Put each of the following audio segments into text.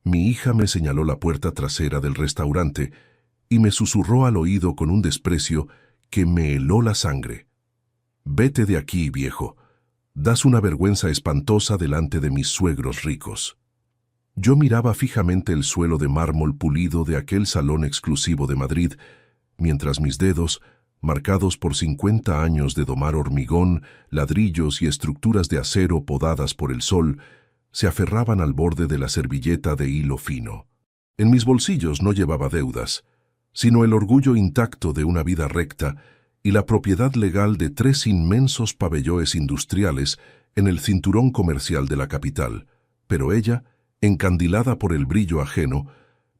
Mi hija me señaló la puerta trasera del restaurante y me susurró al oído con un desprecio que me heló la sangre. «Vete de aquí, viejo. Das una vergüenza espantosa delante de mis suegros ricos». Yo miraba fijamente el suelo de mármol pulido de aquel salón exclusivo de Madrid, mientras mis dedos, marcados por 50 años de domar hormigón, ladrillos y estructuras de acero podadas por el sol, se aferraban al borde de la servilleta de hilo fino. En mis bolsillos no llevaba deudas, sino el orgullo intacto de una vida recta y la propiedad legal de 3 inmensos pabellones industriales en el cinturón comercial de la capital, pero ella, encandilada por el brillo ajeno,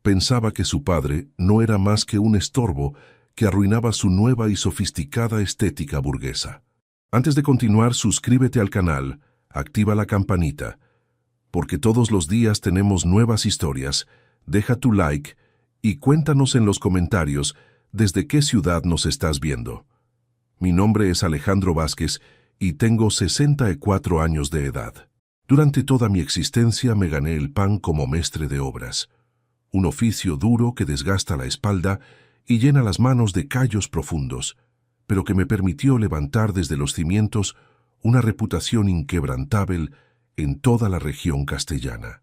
pensaba que su padre no era más que un estorbo que arruinaba su nueva y sofisticada estética burguesa. Antes de continuar, suscríbete al canal, activa la campanita, porque todos los días tenemos nuevas historias. Deja tu like y cuéntanos en los comentarios desde qué ciudad nos estás viendo. Mi nombre es Alejandro Vázquez y tengo 64 años de edad. Durante toda mi existencia me gané el pan como mestre de obras, un oficio duro que desgasta la espalda y llena las manos de callos profundos, pero que me permitió levantar desde los cimientos una reputación inquebrantable en toda la región castellana.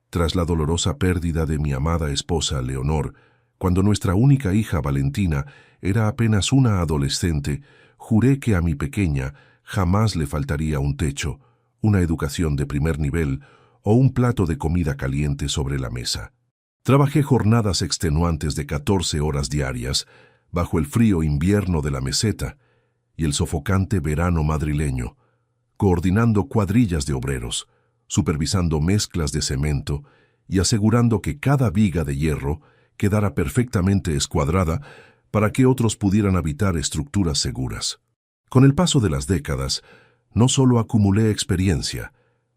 Tras la dolorosa pérdida de mi amada esposa Leonor, cuando nuestra única hija Valentina era apenas una adolescente, juré que a mi pequeña jamás le faltaría un techo, una educación de primer nivel o un plato de comida caliente sobre la mesa. Trabajé jornadas extenuantes de 14 horas diarias, bajo el frío invierno de la meseta y el sofocante verano madrileño, coordinando cuadrillas de obreros, supervisando mezclas de cemento y asegurando que cada viga de hierro quedara perfectamente escuadrada para que otros pudieran habitar estructuras seguras. Con el paso de las décadas, no solo acumulé experiencia,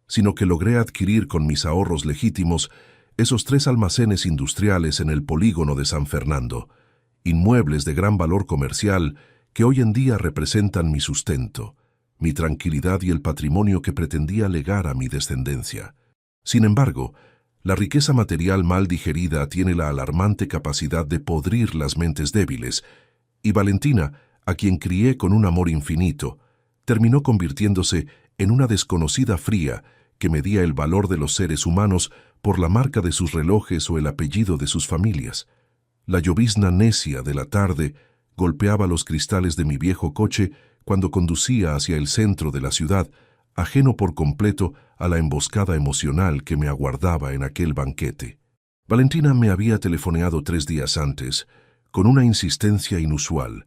sino que logré adquirir con mis ahorros legítimos esos 3 almacenes industriales en el polígono de San Fernando, inmuebles de gran valor comercial que hoy en día representan mi sustento, mi tranquilidad y el patrimonio que pretendía legar a mi descendencia. Sin embargo, la riqueza material mal digerida tiene la alarmante capacidad de podrir las mentes débiles, y Valentina, a quien crié con un amor infinito, terminó convirtiéndose en una desconocida fría que medía el valor de los seres humanos por la marca de sus relojes o el apellido de sus familias. La llovizna necia de la tarde golpeaba los cristales de mi viejo coche cuando conducía hacia el centro de la ciudad, ajeno por completo a la emboscada emocional que me aguardaba en aquel banquete. Valentina me había telefoneado 3 días antes, con una insistencia inusual,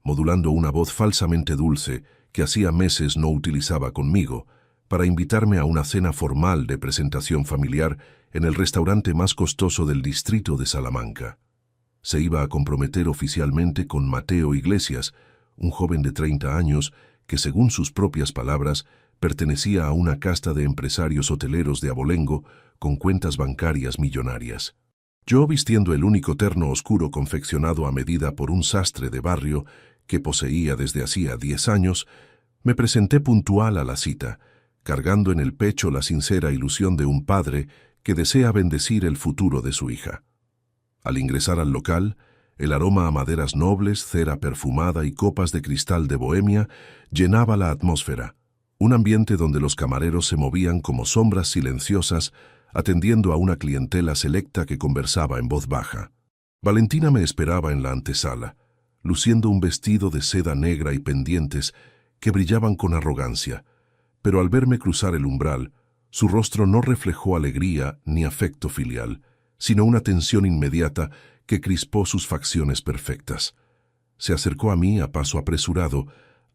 modulando una voz falsamente dulce que hacía meses no utilizaba conmigo, para invitarme a una cena formal de presentación familiar en el restaurante más costoso del distrito de Salamanca. Se iba a comprometer oficialmente con Mateo Iglesias, un joven de 30 años que, según sus propias palabras, pertenecía a una casta de empresarios hoteleros de abolengo con cuentas bancarias millonarias. Yo, vistiendo el único terno oscuro confeccionado a medida por un sastre de barrio que poseía desde hacía 10 años, me presenté puntual a la cita, cargando en el pecho la sincera ilusión de un padre que desea bendecir el futuro de su hija. Al ingresar al local, el aroma a maderas nobles, cera perfumada y copas de cristal de Bohemia llenaba la atmósfera, un ambiente donde los camareros se movían como sombras silenciosas, atendiendo a una clientela selecta que conversaba en voz baja. Valentina me esperaba en la antesala, luciendo un vestido de seda negra y pendientes que brillaban con arrogancia, pero al verme cruzar el umbral, su rostro no reflejó alegría ni afecto filial, sino una tensión inmediata que crispó sus facciones perfectas. Se acercó a mí a paso apresurado,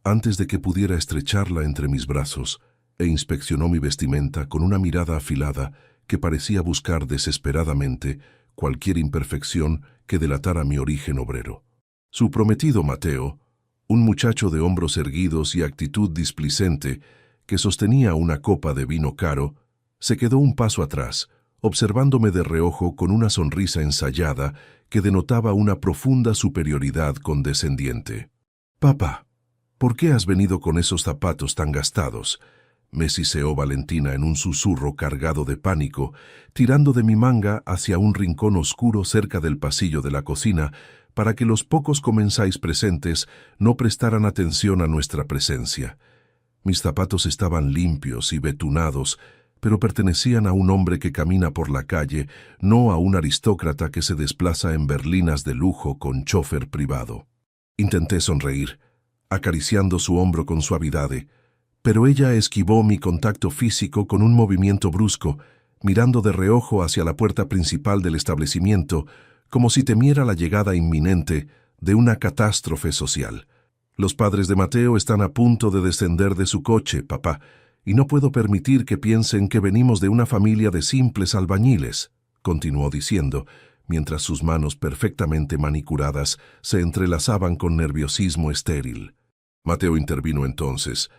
antes de que pudiera estrecharla entre mis brazos, e inspeccionó mi vestimenta con una mirada afilada que parecía buscar desesperadamente cualquier imperfección que delatara mi origen obrero. Su prometido Mateo, un muchacho de hombros erguidos y actitud displicente que sostenía una copa de vino caro, se quedó un paso atrás, observándome de reojo con una sonrisa ensayada que denotaba una profunda superioridad condescendiente. «Papá, ¿por qué has venido con esos zapatos tan gastados? me siseó Valentina en un susurro cargado de pánico, tirando de mi manga hacia un rincón oscuro cerca del pasillo de la cocina, para que los pocos comensáis presentes no prestaran atención a nuestra presencia. Mis zapatos estaban limpios y betunados, pero pertenecían a un hombre que camina por la calle, no a un aristócrata que se desplaza en berlinas de lujo con chofer privado. Intenté sonreír, acariciando su hombro con suavidad, pero ella esquivó mi contacto físico con un movimiento brusco, mirando de reojo hacia la puerta principal del establecimiento, como si temiera la llegada inminente de una catástrofe social. Los padres de Mateo están a punto de descender de su coche, papá, y no puedo permitir que piensen que venimos de una familia de simples albañiles, continuó diciendo, mientras sus manos perfectamente manicuradas se entrelazaban con nerviosismo estéril. Mateo intervino entonces,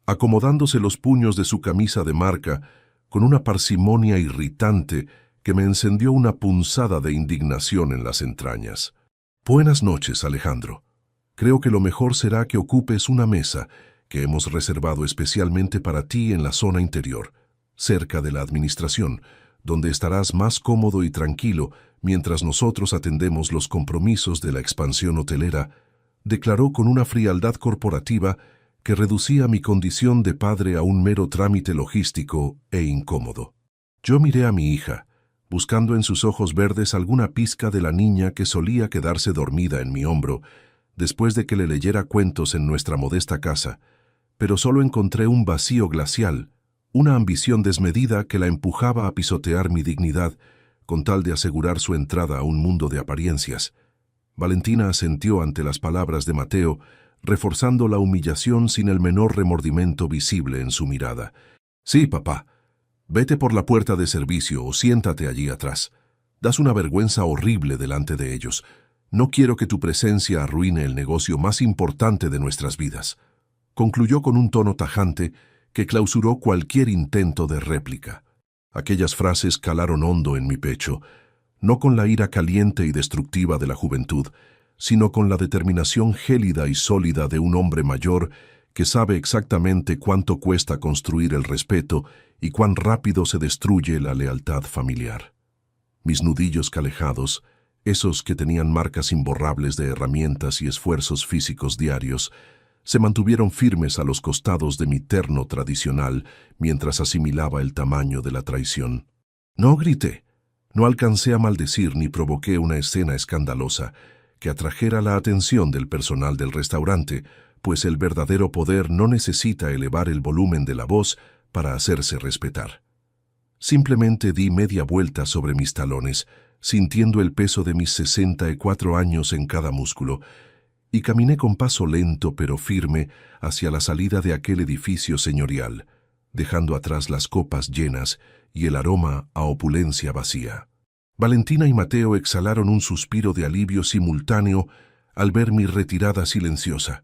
acomodándose los puños de su camisa de marca con una parsimonia irritante que me encendió una punzada de indignación en las entrañas. Buenas noches, Alejandro. Creo que lo mejor será que ocupes una mesa que hemos reservado especialmente para ti en la zona interior, cerca de la administración, donde estarás más cómodo y tranquilo mientras nosotros atendemos los compromisos de la expansión hotelera, declaró con una frialdad corporativa que reducía mi condición de padre a un mero trámite logístico e incómodo. Yo miré a mi hija, buscando en sus ojos verdes alguna pizca de la niña que solía quedarse dormida en mi hombro después de que le leyera cuentos en nuestra modesta casa, pero solo encontré un vacío glacial, una ambición desmedida que la empujaba a pisotear mi dignidad con tal de asegurar su entrada a un mundo de apariencias. Valentina asintió ante las palabras de Mateo, reforzando la humillación sin el menor remordimiento visible en su mirada. Sí, papá. Vete por la puerta de servicio o siéntate allí atrás. Das una vergüenza horrible delante de ellos. No quiero que tu presencia arruine el negocio más importante de nuestras vidas. Concluyó con un tono tajante que clausuró cualquier intento de réplica. Aquellas frases calaron hondo en mi pecho, no con la ira caliente y destructiva de la juventud, sino con la determinación gélida y sólida de un hombre mayor que sabe exactamente cuánto cuesta construir el respeto y cuán rápido se destruye la lealtad familiar. Mis nudillos calejados, esos que tenían marcas imborrables de herramientas y esfuerzos físicos diarios, se mantuvieron firmes a los costados de mi terno tradicional mientras asimilaba el tamaño de la traición. No grité, no alcancé a maldecir ni provoqué una escena escandalosa que atrajera la atención del personal del restaurante, pues el verdadero poder no necesita elevar el volumen de la voz para hacerse respetar. Simplemente di media vuelta sobre mis talones, sintiendo el peso de mis 64 años en cada músculo, y caminé con paso lento pero firme hacia la salida de aquel edificio señorial, dejando atrás las copas llenas y el aroma a opulencia vacía. Valentina y Mateo exhalaron un suspiro de alivio simultáneo al ver mi retirada silenciosa,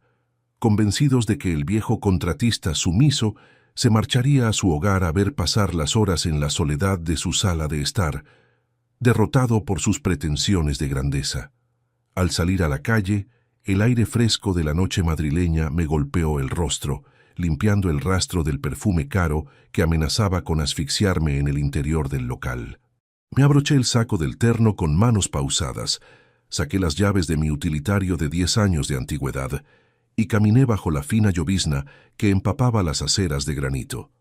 convencidos de que el viejo contratista sumiso se marcharía a su hogar a ver pasar las horas en la soledad de su sala de estar, derrotado por sus pretensiones de grandeza. Al salir a la calle, el aire fresco de la noche madrileña me golpeó el rostro, limpiando el rastro del perfume caro que amenazaba con asfixiarme en el interior del local. Me abroché el saco del terno con manos pausadas, saqué las llaves de mi utilitario de 10 años de antigüedad y caminé bajo la fina llovizna que empapaba las aceras de granito.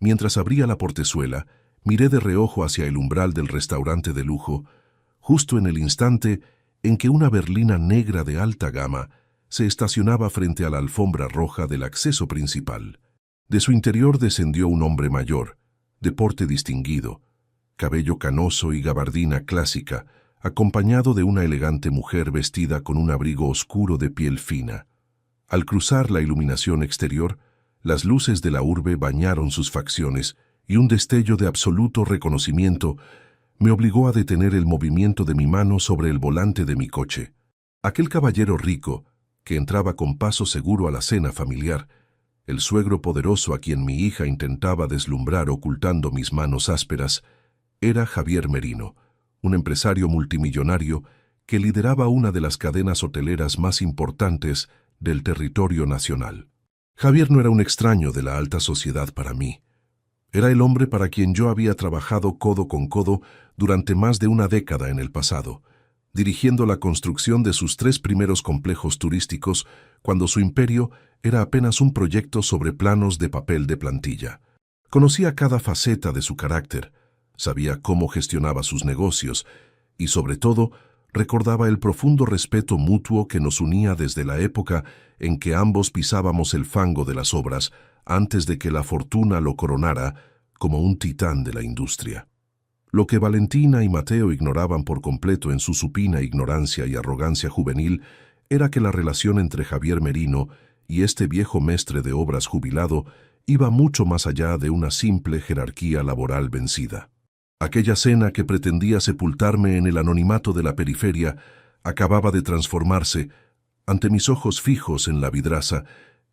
Mientras abría la portezuela, miré de reojo hacia el umbral del restaurante de lujo, justo en el instante en que una berlina negra de alta gama se estacionaba frente a la alfombra roja del acceso principal. De su interior descendió un hombre mayor, de porte distinguido, cabello canoso y gabardina clásica, acompañado de una elegante mujer vestida con un abrigo oscuro de piel fina. Al cruzar la iluminación exterior, las luces de la urbe bañaron sus facciones y un destello de absoluto reconocimiento me obligó a detener el movimiento de mi mano sobre el volante de mi coche. Aquel caballero rico, que entraba con paso seguro a la cena familiar, el suegro poderoso a quien mi hija intentaba deslumbrar ocultando mis manos ásperas, era Javier Merino, un empresario multimillonario que lideraba una de las cadenas hoteleras más importantes del territorio nacional. Javier no era un extraño de la alta sociedad para mí. Era el hombre para quien yo había trabajado codo con codo durante más de una década en el pasado, dirigiendo la construcción de sus 3 primeros complejos turísticos cuando su imperio era apenas un proyecto sobre planos de papel de plantilla. Conocía cada faceta de su carácter, sabía cómo gestionaba sus negocios y, sobre todo, recordaba el profundo respeto mutuo que nos unía desde la época en que ambos pisábamos el fango de las obras antes de que la fortuna lo coronara como un titán de la industria. Lo que Valentina y Mateo ignoraban por completo en su supina ignorancia y arrogancia juvenil era que la relación entre Javier Merino y este viejo mestre de obras jubilado iba mucho más allá de una simple jerarquía laboral vencida. Aquella cena que pretendía sepultarme en el anonimato de la periferia acababa de transformarse, ante mis ojos fijos en la vidraza,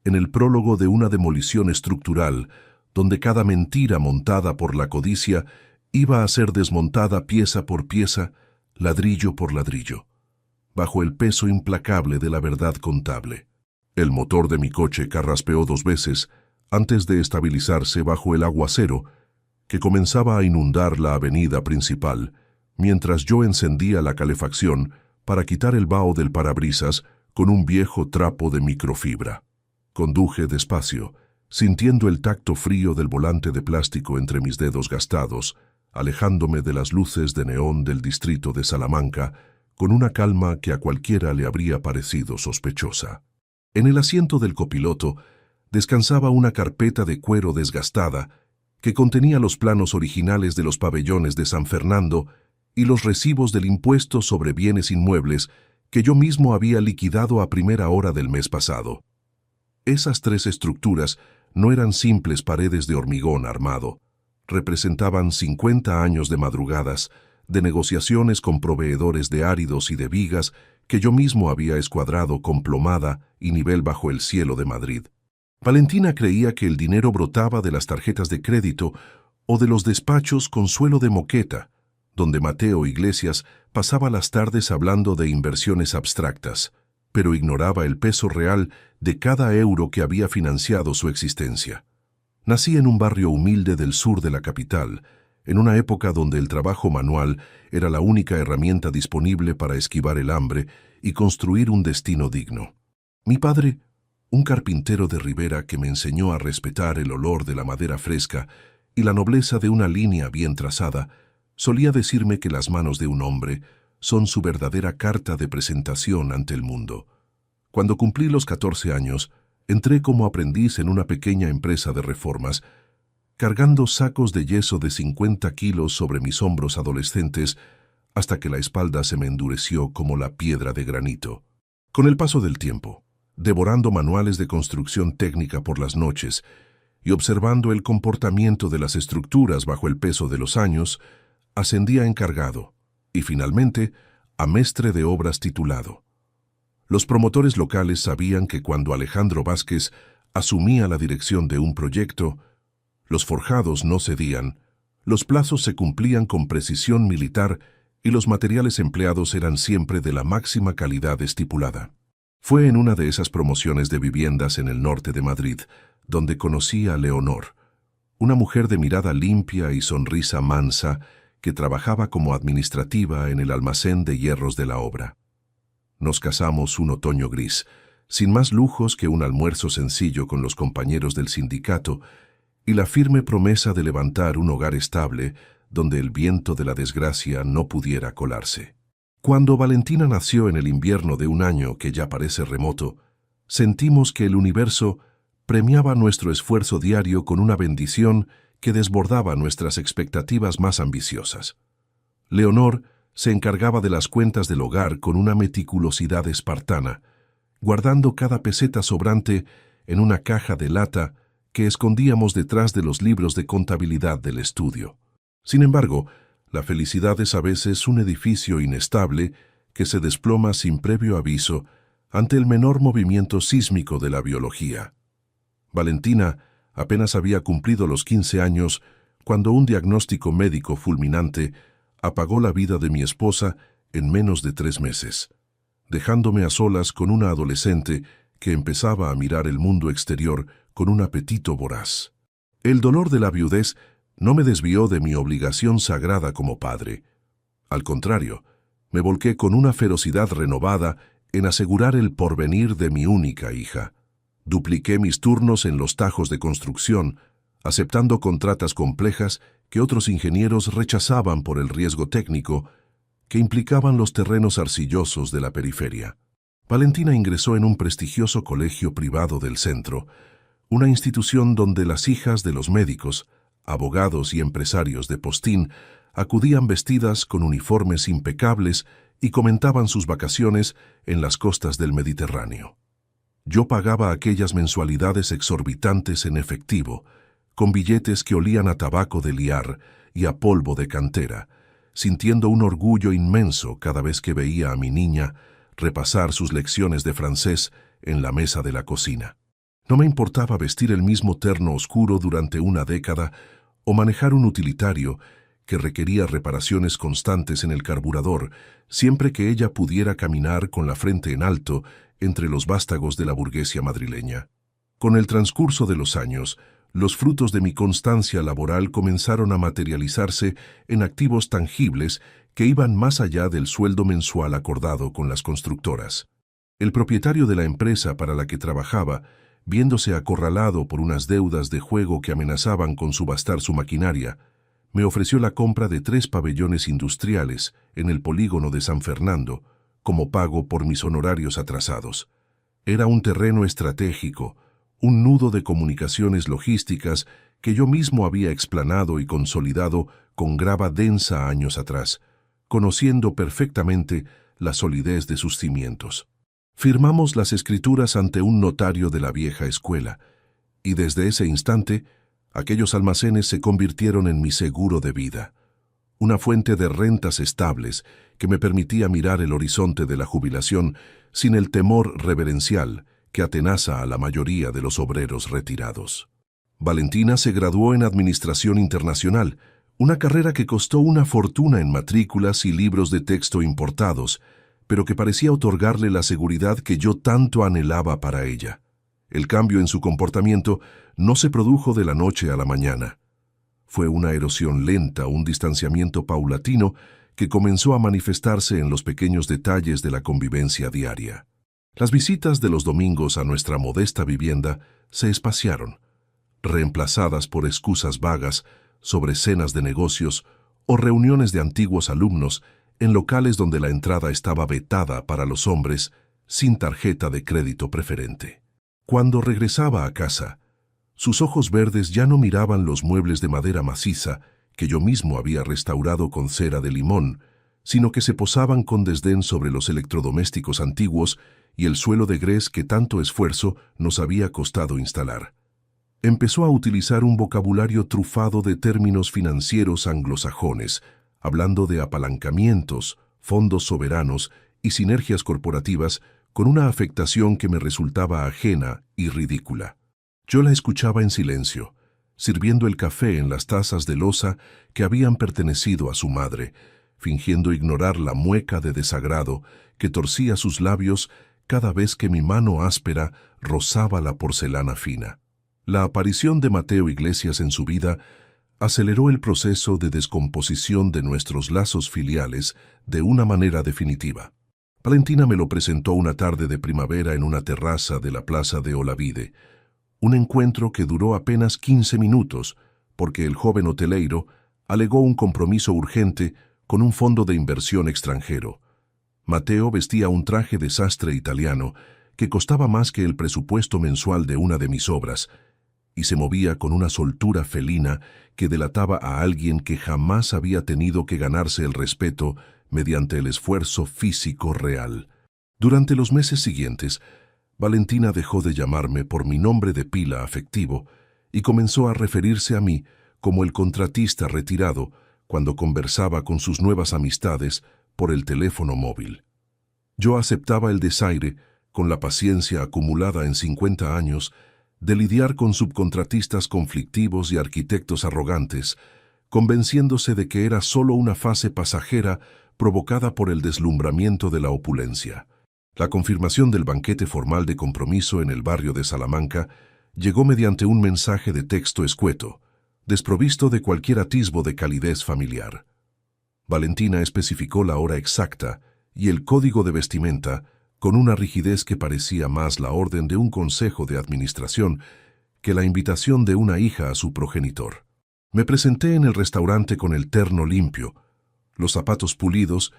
en el prólogo de una demolición estructural, donde cada mentira montada por la codicia iba a ser desmontada pieza por pieza, ladrillo por ladrillo, bajo el peso implacable de la verdad contable. El motor de mi coche carraspeó 2 veces antes de estabilizarse bajo el aguacero que comenzaba a inundar la avenida principal, mientras yo encendía la calefacción para quitar el vaho del parabrisas con un viejo trapo de microfibra. Conduje despacio, sintiendo el tacto frío del volante de plástico entre mis dedos gastados, alejándome de las luces de neón del distrito de Salamanca, con una calma que a cualquiera le habría parecido sospechosa. En el asiento del copiloto descansaba una carpeta de cuero desgastada que contenía los planos originales de los pabellones de San Fernando y los recibos del impuesto sobre bienes inmuebles que yo mismo había liquidado a primera hora del mes pasado. Esas 3 estructuras no eran simples paredes de hormigón armado, representaban 50 años de madrugadas, de negociaciones con proveedores de áridos y de vigas que yo mismo había escuadrado con plomada y nivel bajo el cielo de Madrid. Valentina creía que el dinero brotaba de las tarjetas de crédito o de los despachos con suelo de moqueta, donde Mateo Iglesias pasaba las tardes hablando de inversiones abstractas, pero ignoraba el peso real de cada euro que había financiado su existencia. Nací en un barrio humilde del sur de la capital, en una época donde el trabajo manual era la única herramienta disponible para esquivar el hambre y construir un destino digno. Mi padre, un carpintero de Ribera que me enseñó a respetar el olor de la madera fresca y la nobleza de una línea bien trazada, solía decirme que las manos de un hombre son su verdadera carta de presentación ante el mundo. Cuando cumplí los 14 años, entré como aprendiz en una pequeña empresa de reformas, cargando sacos de yeso de 50 kilos sobre mis hombros adolescentes hasta que la espalda se me endureció como la piedra de granito. Con el paso del tiempo, devorando manuales de construcción técnica por las noches y observando el comportamiento de las estructuras bajo el peso de los años, ascendí a encargado y finalmente a mestre de obras titulado. Los promotores locales sabían que cuando Alejandro Vázquez asumía la dirección de un proyecto, los forjados no cedían, los plazos se cumplían con precisión militar y los materiales empleados eran siempre de la máxima calidad estipulada. Fue en una de esas promociones de viviendas en el norte de Madrid, donde conocí a Leonor, una mujer de mirada limpia y sonrisa mansa que trabajaba como administrativa en el almacén de hierros de la obra. Nos casamos un otoño gris, sin más lujos que un almuerzo sencillo con los compañeros del sindicato y la firme promesa de levantar un hogar estable donde el viento de la desgracia no pudiera colarse. Cuando Valentina nació en el invierno de un año que ya parece remoto, sentimos que el universo premiaba nuestro esfuerzo diario con una bendición que desbordaba nuestras expectativas más ambiciosas. Leonor se encargaba de las cuentas del hogar con una meticulosidad espartana, guardando cada peseta sobrante en una caja de lata que escondíamos detrás de los libros de contabilidad del estudio. Sin embargo, la felicidad es a veces un edificio inestable que se desploma sin previo aviso ante el menor movimiento sísmico de la biología. Valentina apenas había cumplido los 15 años cuando un diagnóstico médico fulminante apagó la vida de mi esposa en menos de 3 meses, dejándome a solas con una adolescente que empezaba a mirar el mundo exterior con un apetito voraz. El dolor de la viudez no me desvió de mi obligación sagrada como padre. Al contrario, me volqué con una ferocidad renovada en asegurar el porvenir de mi única hija. Dupliqué mis turnos en los tajos de construcción, aceptando contratas complejas que otros ingenieros rechazaban por el riesgo técnico que implicaban los terrenos arcillosos de la periferia. Valentina ingresó en un prestigioso colegio privado del centro, una institución donde las hijas de los médicos, abogados y empresarios de postín acudían vestidas con uniformes impecables y comentaban sus vacaciones en las costas del Mediterráneo. Yo pagaba aquellas mensualidades exorbitantes en efectivo, con billetes que olían a tabaco de liar y a polvo de cantera, sintiendo un orgullo inmenso cada vez que veía a mi niña repasar sus lecciones de francés en la mesa de la cocina. No me importaba vestir el mismo terno oscuro durante una década o manejar un utilitario que requería reparaciones constantes en el carburador, siempre que ella pudiera caminar con la frente en alto entre los vástagos de la burguesia madrileña. Con el transcurso de los años, los frutos de mi constancia laboral comenzaron a materializarse en activos tangibles que iban más allá del sueldo mensual acordado con las constructoras. El propietario de la empresa para la que trabajaba, viéndose acorralado por unas deudas de juego que amenazaban con subastar su maquinaria, me ofreció la compra de 3 pabellones industriales en el polígono de San Fernando, como pago por mis honorarios atrasados. Era un terreno estratégico, un nudo de comunicaciones logísticas que yo mismo había explanado y consolidado con grava densa años atrás, conociendo perfectamente la solidez de sus cimientos. Firmamos las escrituras ante un notario de la vieja escuela, y desde ese instante, aquellos almacenes se convirtieron en mi seguro de vida, una fuente de rentas estables que me permitía mirar el horizonte de la jubilación sin el temor reverencial que atenaza a la mayoría de los obreros retirados. Valentina se graduó en Administración Internacional, una carrera que costó una fortuna en matrículas y libros de texto importados, pero que parecía otorgarle la seguridad que yo tanto anhelaba para ella. El cambio en su comportamiento no se produjo de la noche a la mañana. Fue una erosión lenta, un distanciamiento paulatino que comenzó a manifestarse en los pequeños detalles de la convivencia diaria. Las visitas de los domingos a nuestra modesta vivienda se espaciaron, reemplazadas por excusas vagas sobre cenas de negocios o reuniones de antiguos alumnos en locales donde la entrada estaba vetada para los hombres sin tarjeta de crédito preferente. Cuando regresaba a casa, sus ojos verdes ya no miraban los muebles de madera maciza que yo mismo había restaurado con cera de limón, sino que se posaban con desdén sobre los electrodomésticos antiguos y el suelo de grés que tanto esfuerzo nos había costado instalar. Empezó a utilizar un vocabulario trufado de términos financieros anglosajones, hablando de apalancamientos, fondos soberanos y sinergias corporativas con una afectación que me resultaba ajena y ridícula. Yo la escuchaba en silencio, sirviendo el café en las tazas de loza que habían pertenecido a su madre, fingiendo ignorar la mueca de desagrado que torcía sus labios cada vez que mi mano áspera rozaba la porcelana fina. La aparición de Mateo Iglesias en su vida aceleró el proceso de descomposición de nuestros lazos filiales de una manera definitiva. Valentina me lo presentó una tarde de primavera en una terraza de la plaza de Olavide, un encuentro que duró apenas 15 minutos, porque el joven hoteleiro alegó un compromiso urgente con un fondo de inversión extranjero. Mateo vestía un traje de sastre italiano que costaba más que el presupuesto mensual de una de mis obras, y se movía con una soltura felina que delataba a alguien que jamás había tenido que ganarse el respeto mediante el esfuerzo físico real. Durante los meses siguientes, Valentina dejó de llamarme por mi nombre de pila afectivo y comenzó a referirse a mí como el contratista retirado cuando conversaba con sus nuevas amistades por el teléfono móvil. Yo aceptaba el desaire, con la paciencia acumulada en 50 años, de lidiar con subcontratistas conflictivos y arquitectos arrogantes, convenciéndose de que era solo una fase pasajera provocada por el deslumbramiento de la opulencia. La confirmación del banquete formal de compromiso en el barrio de Salamanca llegó mediante un mensaje de texto escueto, desprovisto de cualquier atisbo de calidez familiar. Valentina especificó la hora exacta y el código de vestimenta con una rigidez que parecía más la orden de un consejo de administración que la invitación de una hija a su progenitor. Me presenté en el restaurante con el terno limpio, los zapatos pulidos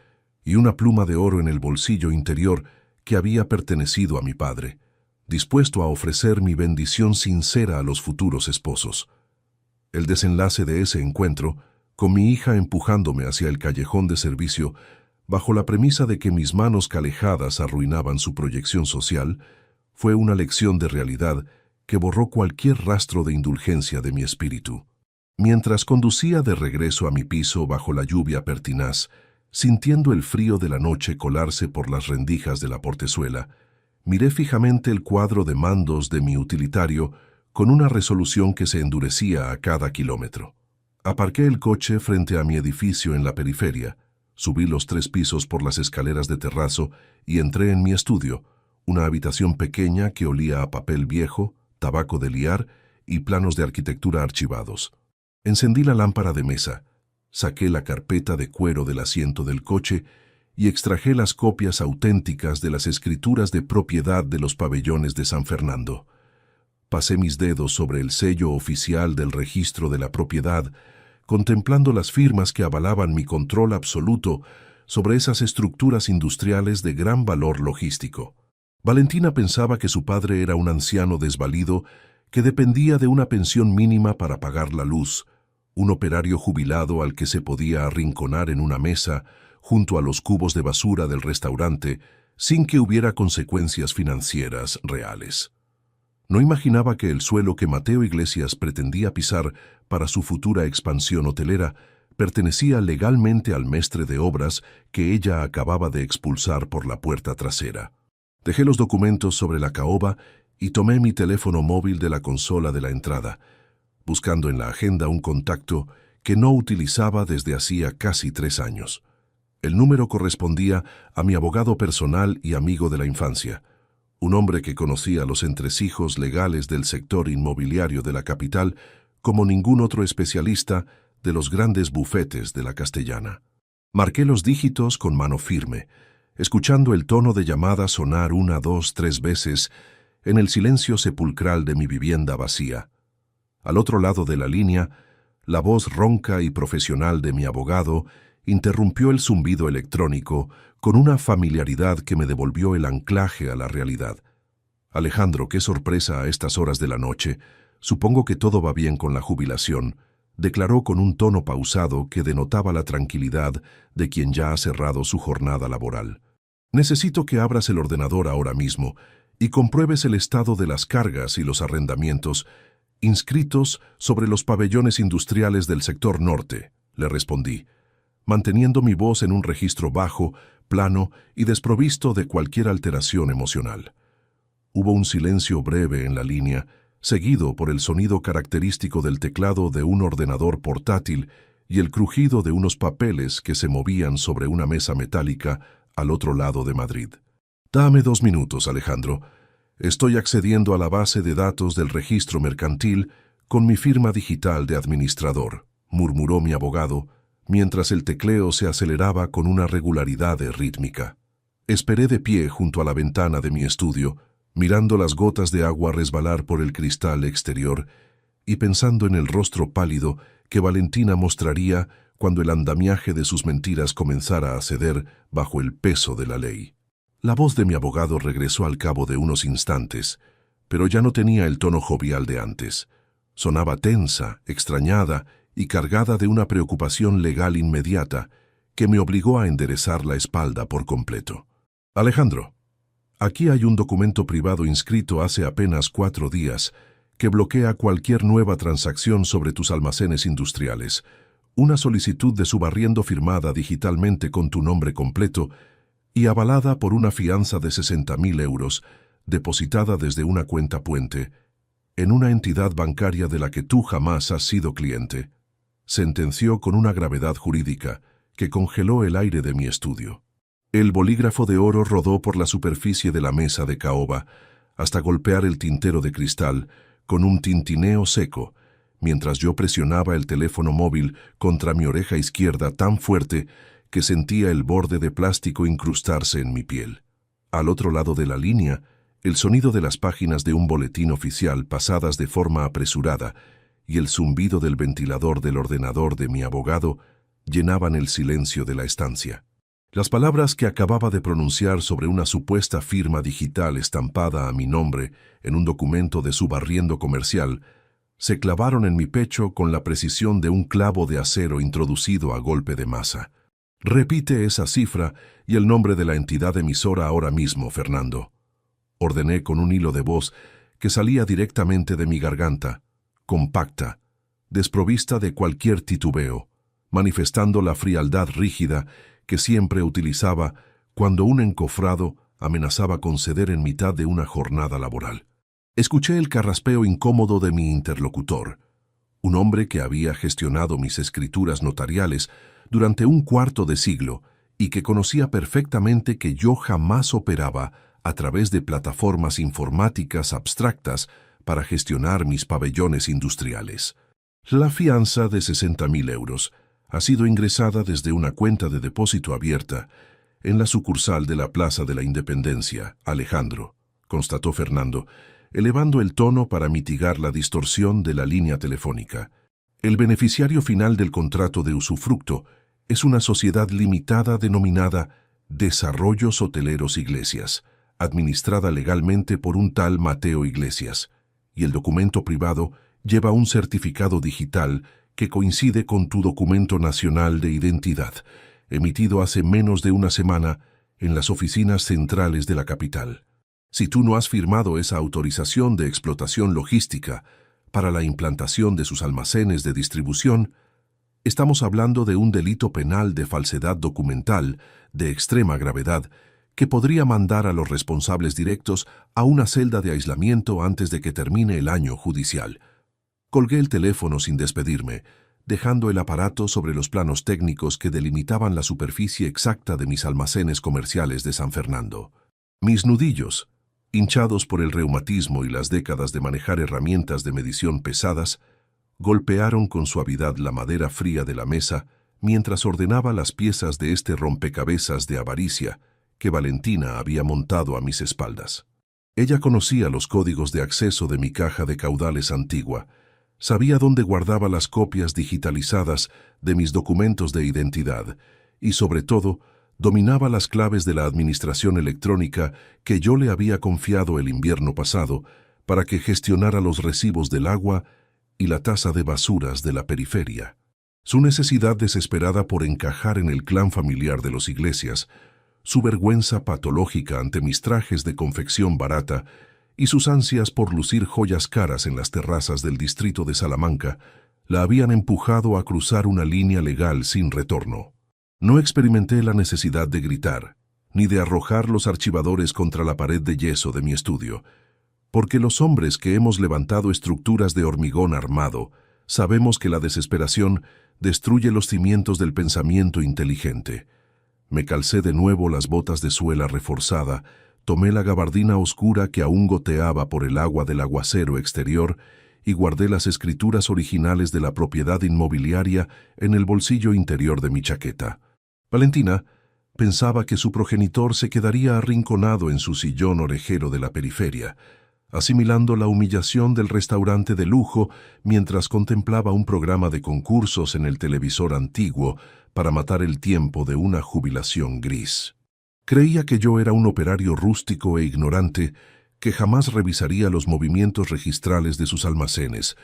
y una pluma de oro en el bolsillo interior que había pertenecido a mi padre, dispuesto a ofrecer mi bendición sincera a los futuros esposos. El desenlace de ese encuentro, con mi hija empujándome hacia el callejón de servicio, bajo la premisa de que mis manos calejadas arruinaban su proyección social, fue una lección de realidad que borró cualquier rastro de indulgencia de mi espíritu. Mientras conducía de regreso a mi piso bajo la lluvia pertinaz, sintiendo el frío de la noche colarse por las rendijas de la portezuela, miré fijamente el cuadro de mandos de mi utilitario con una resolución que se endurecía a cada kilómetro. Aparqué el coche frente a mi edificio en la periferia, subí los 3 pisos por las escaleras de terrazo y entré en mi estudio, una habitación pequeña que olía a papel viejo, tabaco de liar y planos de arquitectura archivados. Encendí la lámpara de mesa, saqué la carpeta de cuero del asiento del coche y extraje las copias auténticas de las escrituras de propiedad de los pabellones de San Fernando. Pasé mis dedos sobre el sello oficial del registro de la propiedad, contemplando las firmas que avalaban mi control absoluto sobre esas estructuras industriales de gran valor logístico. Valentina pensaba que su padre era un anciano desvalido que dependía de una pensión mínima para pagar la luz, un operario jubilado al que se podía arrinconar en una mesa junto a los cubos de basura del restaurante sin que hubiera consecuencias financieras reales. No imaginaba que el suelo que Mateo Iglesias pretendía pisar para su futura expansión hotelera pertenecía legalmente al mestre de obras que ella acababa de expulsar por la puerta trasera. Dejé los documentos sobre la caoba y tomé mi teléfono móvil de la consola de la entrada, buscando en la agenda un contacto que no utilizaba desde hacía casi 3 años. El número correspondía a mi abogado personal y amigo de la infancia, un hombre que conocía los entresijos legales del sector inmobiliario de la capital como ningún otro especialista de los grandes bufetes de la Castellana. Marqué los dígitos con mano firme, escuchando el tono de llamada sonar 1, 2, 3 veces en el silencio sepulcral de mi vivienda vacía. Al otro lado de la línea, la voz ronca y profesional de mi abogado interrumpió el zumbido electrónico con una familiaridad que me devolvió el anclaje a la realidad. Alejandro, qué sorpresa a estas horas de la noche. Supongo que todo va bien con la jubilación, declaró con un tono pausado que denotaba la tranquilidad de quien ya ha cerrado su jornada laboral. Necesito que abras el ordenador ahora mismo y compruebes el estado de las cargas y los arrendamientos inscritos sobre los pabellones industriales del sector norte, le respondí, manteniendo mi voz en un registro bajo, plano y desprovisto de cualquier alteración emocional. Hubo un silencio breve en la línea, seguido por el sonido característico del teclado de un ordenador portátil y el crujido de unos papeles que se movían sobre una mesa metálica al otro lado de Madrid. Dame 2 minutos, Alejandro. Estoy accediendo a la base de datos del registro mercantil con mi firma digital de administrador, murmuró mi abogado, mientras el tecleo se aceleraba con una regularidad rítmica. Esperé de pie junto a la ventana de mi estudio, mirando las gotas de agua resbalar por el cristal exterior y pensando en el rostro pálido que Valentina mostraría cuando el andamiaje de sus mentiras comenzara a ceder bajo el peso de la ley. La voz de mi abogado regresó al cabo de unos instantes, pero ya no tenía el tono jovial de antes. Sonaba tensa, extrañada y cargada de una preocupación legal inmediata que me obligó a enderezar la espalda por completo. Alejandro, aquí hay un documento privado inscrito hace apenas 4 días que bloquea cualquier nueva transacción sobre tus almacenes industriales, una solicitud de subarriendo firmada digitalmente con tu nombre completo y avalada por una fianza de 60.000 euros, depositada desde una cuenta puente, en una entidad bancaria de la que tú jamás has sido cliente, sentenció con una gravedad jurídica que congeló el aire de mi estudio. El bolígrafo de oro rodó por la superficie de la mesa de caoba hasta golpear el tintero de cristal con un tintineo seco, mientras yo presionaba el teléfono móvil contra mi oreja izquierda tan fuerte que sentía el borde de plástico incrustarse en mi piel. Al otro lado de la línea, el sonido de las páginas de un boletín oficial pasadas de forma apresurada y el zumbido del ventilador del ordenador de mi abogado llenaban el silencio de la estancia. Las palabras que acababa de pronunciar sobre una supuesta firma digital estampada a mi nombre en un documento de subarriendo comercial se clavaron en mi pecho con la precisión de un clavo de acero introducido a golpe de masa. «Repite esa cifra y el nombre de la entidad emisora ahora mismo, Fernando», ordené con un hilo de voz que salía directamente de mi garganta, compacta, desprovista de cualquier titubeo, manifestando la frialdad rígida que siempre utilizaba cuando un encofrado amenazaba con ceder en mitad de una jornada laboral. Escuché el carraspeo incómodo de mi interlocutor, un hombre que había gestionado mis escrituras notariales durante un cuarto de siglo y que conocía perfectamente que yo jamás operaba a través de plataformas informáticas abstractas para gestionar mis pabellones industriales. La fianza de 60.000 euros ha sido ingresada desde una cuenta de depósito abierta en la sucursal de la Plaza de la Independencia, Alejandro, constató Fernando, elevando el tono para mitigar la distorsión de la línea telefónica. El beneficiario final del contrato de usufructo es una sociedad limitada denominada Desarrollos Hoteleros Iglesias, administrada legalmente por un tal Mateo Iglesias, y el documento privado lleva un certificado digital que coincide con tu documento nacional de identidad, emitido hace menos de una semana en las oficinas centrales de la capital. Si tú no has firmado esa autorización de explotación logística para la implantación de sus almacenes de distribución, estamos hablando de un delito penal de falsedad documental de extrema gravedad que podría mandar a los responsables directos a una celda de aislamiento antes de que termine el año judicial. Colgué el teléfono sin despedirme, dejando el aparato sobre los planos técnicos que delimitaban la superficie exacta de mis almacenes comerciales de San Fernando. Mis nudillos, hinchados por el reumatismo y las décadas de manejar herramientas de medición pesadas, golpearon con suavidad la madera fría de la mesa mientras ordenaba las piezas de este rompecabezas de avaricia que Valentina había montado a mis espaldas. Ella conocía los códigos de acceso de mi caja de caudales antigua, sabía dónde guardaba las copias digitalizadas de mis documentos de identidad y, sobre todo, dominaba las claves de la administración electrónica que yo le había confiado el invierno pasado para que gestionara los recibos del agua y la tasa de basuras de la periferia. Su necesidad desesperada por encajar en el clan familiar de los Iglesias, su vergüenza patológica ante mis trajes de confección barata y sus ansias por lucir joyas caras en las terrazas del distrito de Salamanca la habían empujado a cruzar una línea legal sin retorno. No experimenté la necesidad de gritar, ni de arrojar los archivadores contra la pared de yeso de mi estudio, porque los hombres que hemos levantado estructuras de hormigón armado sabemos que la desesperación destruye los cimientos del pensamiento inteligente. Me calcé de nuevo las botas de suela reforzada, tomé la gabardina oscura que aún goteaba por el agua del aguacero exterior y guardé las escrituras originales de la propiedad inmobiliaria en el bolsillo interior de mi chaqueta. Valentina pensaba que su progenitor se quedaría arrinconado en su sillón orejero de la periferia, asimilando la humillación del restaurante de lujo mientras contemplaba un programa de concursos en el televisor antiguo para matar el tiempo de una jubilación gris. Creía que yo era un operario rústico e ignorante que jamás revisaría los movimientos registrales de sus almacenes,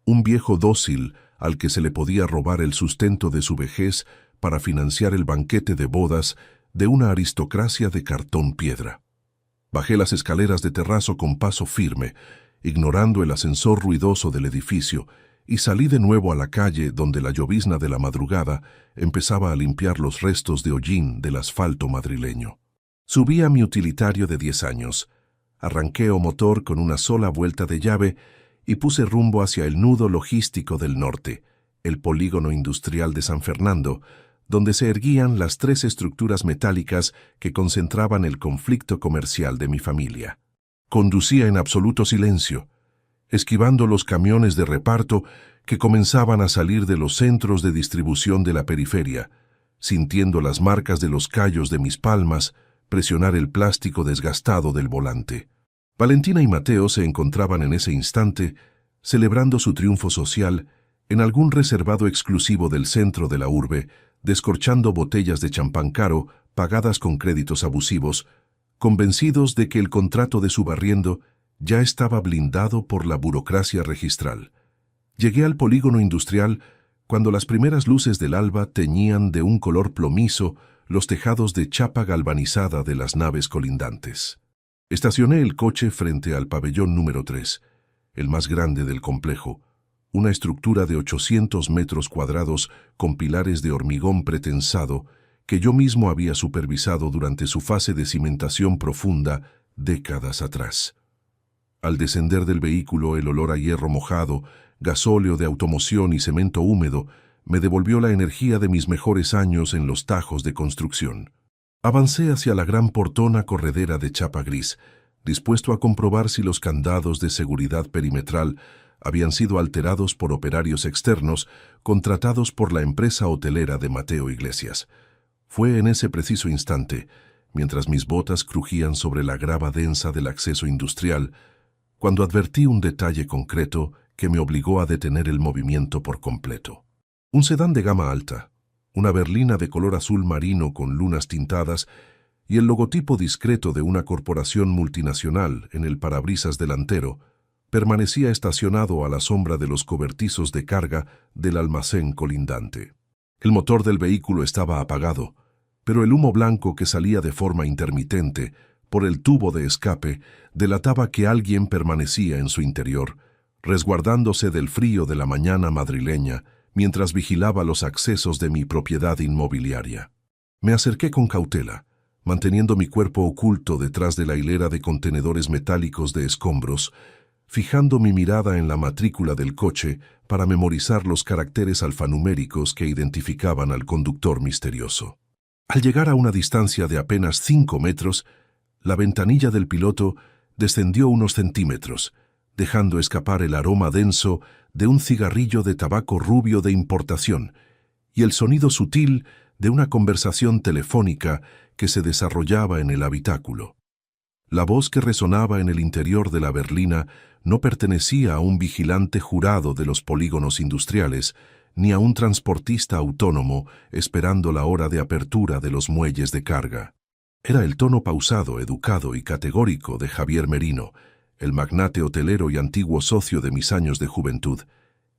un viejo dócil al que se le podía robar el sustento de su vejez para financiar el banquete de bodas de una aristocracia de cartón piedra. Bajé las escaleras de terrazo con paso firme, ignorando el ascensor ruidoso del edificio, y salí de nuevo a la calle donde la llovizna de la madrugada empezaba a limpiar los restos de hollín del asfalto madrileño. Subí a mi utilitario de 10 años, arranqué o motor con una sola vuelta de llave y puse rumbo hacia el nudo logístico del norte, el polígono industrial de San Fernando, donde se erguían las 3 estructuras metálicas que concentraban el conflicto comercial de mi familia. Conducía en absoluto silencio, esquivando los camiones de reparto que comenzaban a salir de los centros de distribución de la periferia, sintiendo las marcas de los callos de mis palmas presionar el plástico desgastado del volante. Valentina y Mateo se encontraban en ese instante celebrando su triunfo social en algún reservado exclusivo del centro de la urbe, descorchando botellas de champán caro pagadas con créditos abusivos, convencidos de que el contrato de subarriendo ya estaba blindado por la burocracia registral. Llegué al polígono industrial cuando las primeras luces del alba teñían de un color plomizo los tejados de chapa galvanizada de las naves colindantes. Estacioné el coche frente al pabellón número 3, el más grande del complejo, una estructura de 800 metros cuadrados con pilares de hormigón pretensado que yo mismo había supervisado durante su fase de cimentación profunda décadas atrás. Al descender del vehículo, el olor a hierro mojado, gasóleo de automoción y cemento húmedo me devolvió la energía de mis mejores años en los tajos de construcción. Avancé hacia la gran portona corredera de chapa gris, dispuesto a comprobar si los candados de seguridad perimetral habían sido alterados por operarios externos contratados por la empresa hotelera de Mateo Iglesias. Fue en ese preciso instante, mientras mis botas crujían sobre la grava densa del acceso industrial, cuando advertí un detalle concreto que me obligó a detener el movimiento por completo. Un sedán de gama alta, una berlina de color azul marino con lunas tintadas y el logotipo discreto de una corporación multinacional en el parabrisas delantero, permanecía estacionado a la sombra de los cobertizos de carga del almacén colindante. El motor del vehículo estaba apagado, pero el humo blanco que salía de forma intermitente por el tubo de escape delataba que alguien permanecía en su interior, resguardándose del frío de la mañana madrileña mientras vigilaba los accesos de mi propiedad inmobiliaria. Me acerqué con cautela, manteniendo mi cuerpo oculto detrás de la hilera de contenedores metálicos de escombros, fijando mi mirada en la matrícula del coche para memorizar los caracteres alfanuméricos que identificaban al conductor misterioso. Al llegar a una distancia de apenas 5 metros, la ventanilla del piloto descendió unos centímetros, dejando escapar el aroma denso de un cigarrillo de tabaco rubio de importación y el sonido sutil de una conversación telefónica que se desarrollaba en el habitáculo. La voz que resonaba en el interior de la berlina no pertenecía a un vigilante jurado de los polígonos industriales, ni a un transportista autónomo esperando la hora de apertura de los muelles de carga. Era el tono pausado, educado y categórico de Javier Merino, el magnate hotelero y antiguo socio de mis años de juventud,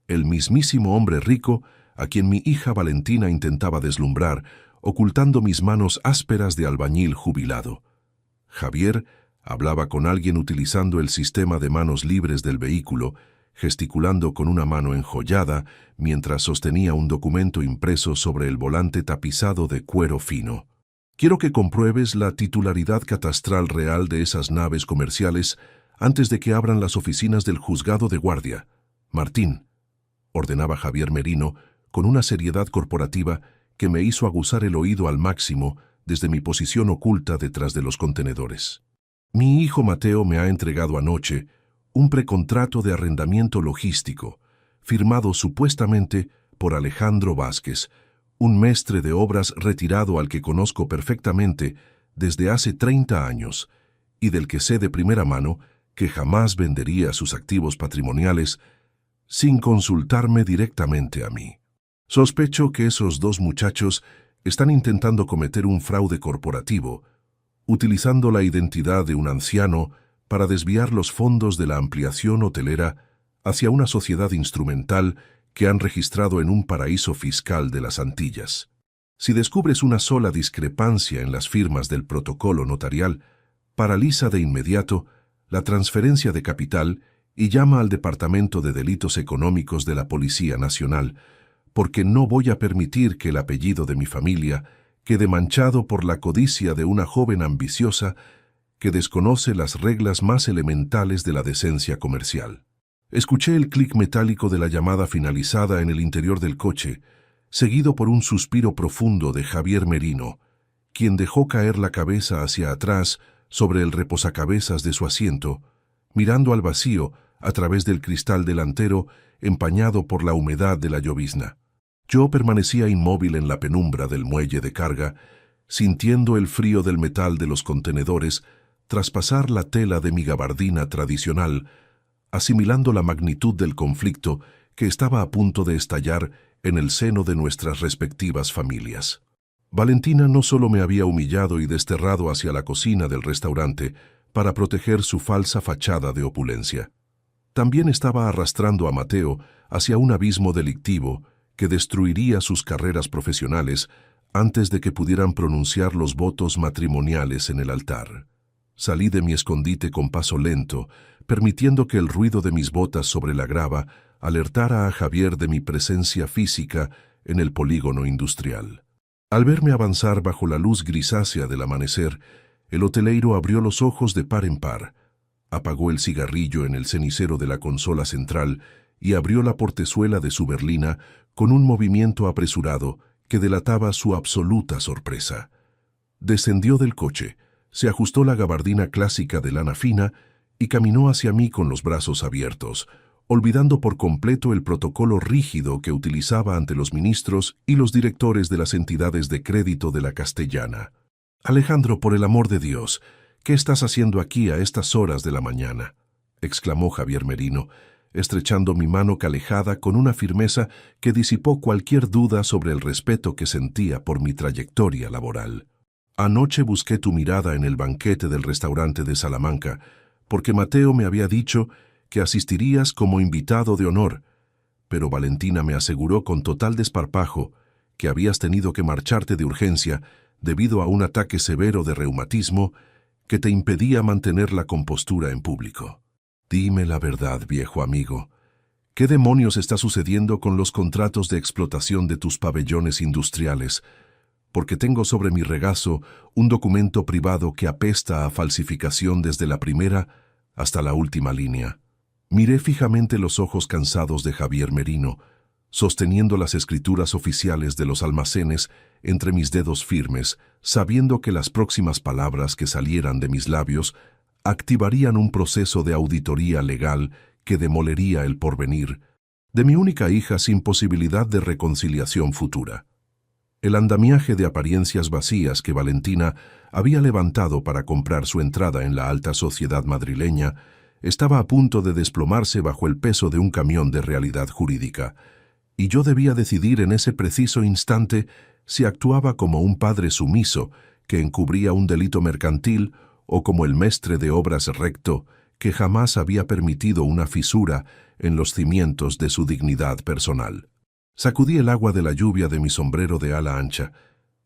el mismísimo hombre rico a quien mi hija Valentina intentaba deslumbrar, ocultando mis manos ásperas de albañil jubilado. Javier hablaba con alguien utilizando el sistema de manos libres del vehículo, gesticulando con una mano enjollada mientras sostenía un documento impreso sobre el volante tapizado de cuero fino. Quiero que compruebes la titularidad catastral real de esas naves comerciales antes de que abran las oficinas del juzgado de guardia. Martín, ordenaba Javier Merino con una seriedad corporativa que me hizo aguzar el oído al máximo desde mi posición oculta detrás de los contenedores. Mi hijo Mateo me ha entregado anoche un precontrato de arrendamiento logístico, firmado supuestamente por Alejandro Vázquez, un mestre de obras retirado al que conozco perfectamente desde hace 30 años y del que sé de primera mano que jamás vendería sus activos patrimoniales sin consultarme directamente a mí. Sospecho que esos 2 muchachos están intentando cometer un fraude corporativo, utilizando la identidad de un anciano para desviar los fondos de la ampliación hotelera hacia una sociedad instrumental que han registrado en un paraíso fiscal de las Antillas. Si descubres una sola discrepancia en las firmas del protocolo notarial, paraliza de inmediato la transferencia de capital y llama al Departamento de Delitos Económicos de la Policía Nacional, porque no voy a permitir que el apellido de mi familia quede manchado por la codicia de una joven ambiciosa que desconoce las reglas más elementales de la decencia comercial. Escuché el clic metálico de la llamada finalizada en el interior del coche, seguido por un suspiro profundo de Javier Merino, quien dejó caer la cabeza hacia atrás sobre el reposacabezas de su asiento, mirando al vacío a través del cristal delantero empañado por la humedad de la llovizna. Yo permanecía inmóvil en la penumbra del muelle de carga, sintiendo el frío del metal de los contenedores traspasar la tela de mi gabardina tradicional, asimilando la magnitud del conflicto que estaba a punto de estallar en el seno de nuestras respectivas familias. Valentina no solo me había humillado y desterrado hacia la cocina del restaurante para proteger su falsa fachada de opulencia. También estaba arrastrando a Mateo hacia un abismo delictivo que destruiría sus carreras profesionales antes de que pudieran pronunciar los votos matrimoniales en el altar. Salí de mi escondite con paso lento, permitiendo que el ruido de mis botas sobre la grava alertara a Javier de mi presencia física en el polígono industrial. Al verme avanzar bajo la luz grisácea del amanecer, el hoteleiro abrió los ojos de par en par, apagó el cigarrillo en el cenicero de la consola central y abrió la portezuela de su berlina con un movimiento apresurado que delataba su absoluta sorpresa. Descendió del coche, se ajustó la gabardina clásica de lana fina y caminó hacia mí con los brazos abiertos, olvidando por completo el protocolo rígido que utilizaba ante los ministros y los directores de las entidades de crédito de la Castellana. «Alejandro, por el amor de Dios, ¿qué estás haciendo aquí a estas horas de la mañana?», exclamó Javier Merino, estrechando mi mano calejada con una firmeza que disipó cualquier duda sobre el respeto que sentía por mi trayectoria laboral. «Anoche busqué tu mirada en el banquete del restaurante de Salamanca, porque Mateo me había dicho que asistirías como invitado de honor, pero Valentina me aseguró con total desparpajo que habías tenido que marcharte de urgencia debido a un ataque severo de reumatismo que te impedía mantener la compostura en público. Dime la verdad, viejo amigo. ¿Qué demonios está sucediendo con los contratos de explotación de tus pabellones industriales? Porque tengo sobre mi regazo un documento privado que apesta a falsificación desde la primera hasta la última línea». Miré fijamente los ojos cansados de Javier Merino, sosteniendo las escrituras oficiales de los almacenes entre mis dedos firmes, sabiendo que las próximas palabras que salieran de mis labios activarían un proceso de auditoría legal que demolería el porvenir de mi única hija sin posibilidad de reconciliación futura. El andamiaje de apariencias vacías que Valentina había levantado para comprar su entrada en la alta sociedad madrileña estaba a punto de desplomarse bajo el peso de un camión de realidad jurídica, y yo debía decidir en ese preciso instante si actuaba como un padre sumiso que encubría un delito mercantil o como el mestre de obras recto que jamás había permitido una fisura en los cimientos de su dignidad personal. Sacudí el agua de la lluvia de mi sombrero de ala ancha,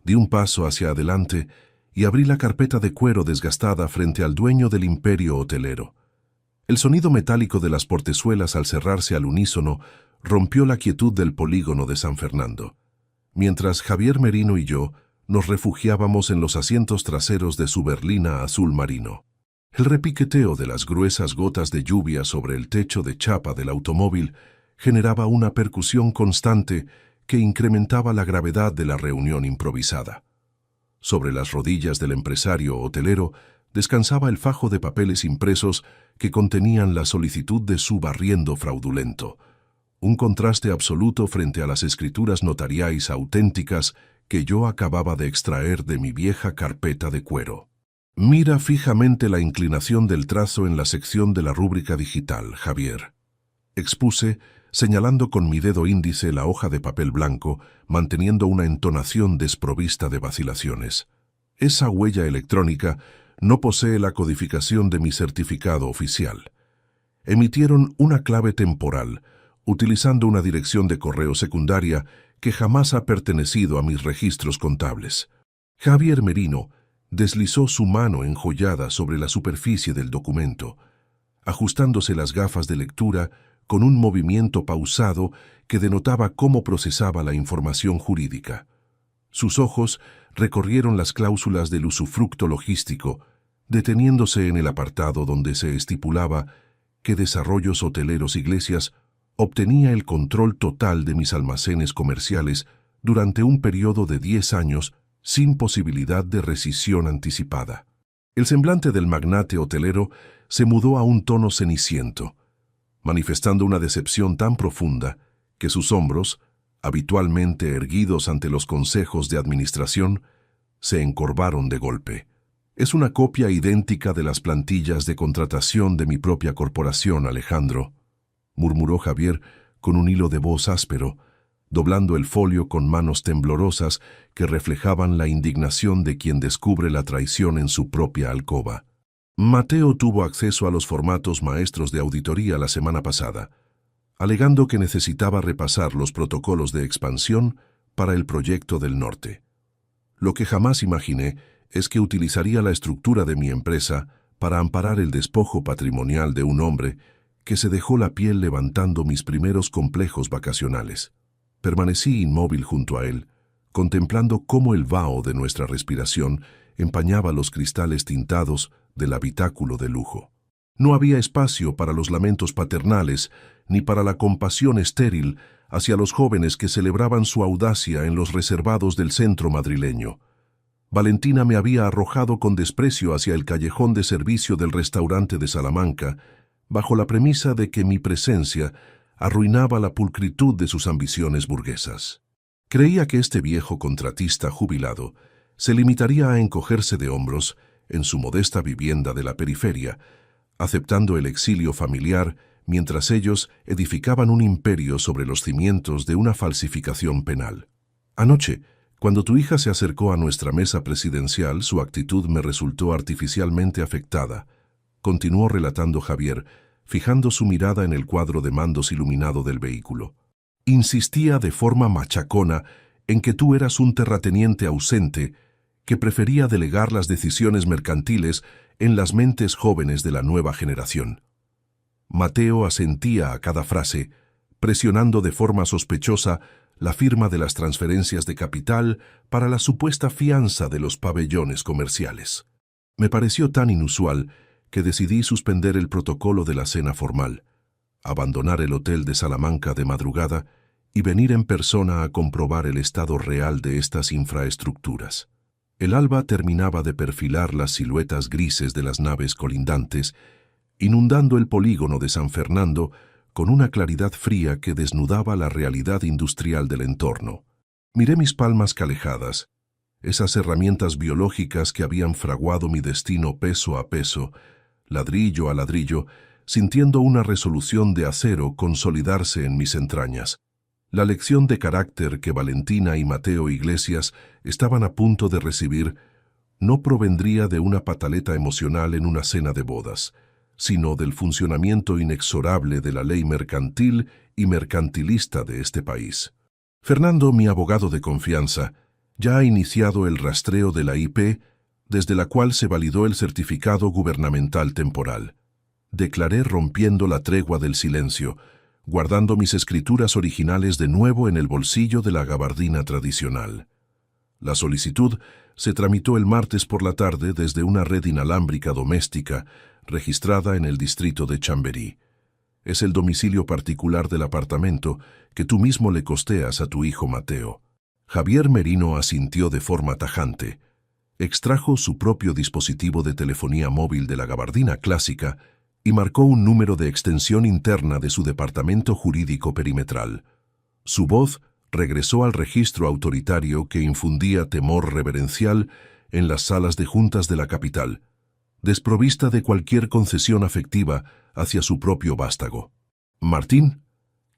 di un paso hacia adelante y abrí la carpeta de cuero desgastada frente al dueño del imperio hotelero. El sonido metálico de las portezuelas al cerrarse al unísono rompió la quietud del polígono de San Fernando, mientras Javier Merino y yo nos refugiábamos en los asientos traseros de su berlina azul marino. El repiqueteo de las gruesas gotas de lluvia sobre el techo de chapa del automóvil generaba una percusión constante que incrementaba la gravedad de la reunión improvisada. Sobre las rodillas del empresario hotelero descansaba el fajo de papeles impresos que contenían la solicitud de su barriendo fraudulento, un contraste absoluto frente a las escrituras notariais auténticas que yo acababa de extraer de mi vieja carpeta de cuero. «Mira fijamente la inclinación del trazo en la sección de la rúbrica digital, Javier», expuse, señalando con mi dedo índice la hoja de papel blanco, manteniendo una entonación desprovista de vacilaciones. «Esa huella electrónica no posee la codificación de mi certificado oficial. Emitieron una clave temporal, utilizando una dirección de correo secundaria que jamás ha pertenecido a mis registros contables». Javier Merino deslizó su mano enjollada sobre la superficie del documento, ajustándose las gafas de lectura con un movimiento pausado que denotaba cómo procesaba la información jurídica. Sus ojos recorrieron las cláusulas del usufructo logístico, deteniéndose en el apartado donde se estipulaba que Desarrollos Hoteleros Iglesias obtenía el control total de mis almacenes comerciales durante un periodo de 10 años sin posibilidad de rescisión anticipada. El semblante del magnate hotelero se mudó a un tono ceniciento, manifestando una decepción tan profunda que sus hombros, habitualmente erguidos ante los consejos de administración, se encorvaron de golpe. Es una copia idéntica de las plantillas de contratación de mi propia corporación, Alejandro, murmuró Javier con un hilo de voz áspero, doblando el folio con manos temblorosas que reflejaban la indignación de quien descubre la traición en su propia alcoba. Mateo tuvo acceso a los formatos maestros de auditoría la semana pasada, alegando que necesitaba repasar los protocolos de expansión para el proyecto del norte. Lo que jamás imaginé es que utilizaría la estructura de mi empresa para amparar el despojo patrimonial de un hombre que se dejó la piel levantando mis primeros complejos vacacionales. Permanecí inmóvil junto a él, contemplando cómo el vaho de nuestra respiración empañaba los cristales tintados del habitáculo de lujo. No había espacio para los lamentos paternales ni para la compasión estéril hacia los jóvenes que celebraban su audacia en los reservados del centro madrileño. Valentina me había arrojado con desprecio hacia el callejón de servicio del restaurante de Salamanca, bajo la premisa de que mi presencia arruinaba la pulcritud de sus ambiciones burguesas. Creía que este viejo contratista jubilado se limitaría a encogerse de hombros en su modesta vivienda de la periferia, aceptando el exilio familiar mientras ellos edificaban un imperio sobre los cimientos de una falsificación penal. Anoche, cuando tu hija se acercó a nuestra mesa presidencial, su actitud me resultó artificialmente afectada, continuó relatando Javier, fijando su mirada en el cuadro de mandos iluminado del vehículo. Insistía de forma machacona en que tú eras un terrateniente ausente que prefería delegar las decisiones mercantiles en las mentes jóvenes de la nueva generación. Mateo asentía a cada frase, presionando de forma sospechosa la firma de las transferencias de capital para la supuesta fianza de los pabellones comerciales. Me pareció tan inusual que decidí suspender el protocolo de la cena formal, abandonar el hotel de Salamanca de madrugada y venir en persona a comprobar el estado real de estas infraestructuras. El alba terminaba de perfilar las siluetas grises de las naves colindantes, inundando el polígono de San Fernando con una claridad fría que desnudaba la realidad industrial del entorno. Miré mis palmas calejadas, esas herramientas biológicas que habían fraguado mi destino peso a peso, ladrillo a ladrillo, sintiendo una resolución de acero consolidarse en mis entrañas. La lección de carácter que Valentina y Mateo Iglesias estaban a punto de recibir no provendría de una pataleta emocional en una cena de bodas, sino del funcionamiento inexorable de la ley mercantil y mercantilista de este país. Fernando, mi abogado de confianza, ya ha iniciado el rastreo de la IP, desde la cual se validó el certificado gubernamental temporal. Declaré rompiendo la tregua del silencio, guardando mis escrituras originales de nuevo en el bolsillo de la gabardina tradicional. La solicitud se tramitó el martes por la tarde desde una red inalámbrica doméstica registrada en el distrito de Chamberí. Es el domicilio particular del apartamento que tú mismo le costeas a tu hijo Mateo. Javier Merino asintió de forma tajante. Extrajo su propio dispositivo de telefonía móvil de la gabardina clásica y marcó un número de extensión interna de su departamento jurídico perimetral. Su voz regresó al registro autoritario que infundía temor reverencial en las salas de juntas de la capital, desprovista de cualquier concesión afectiva hacia su propio vástago. Martín,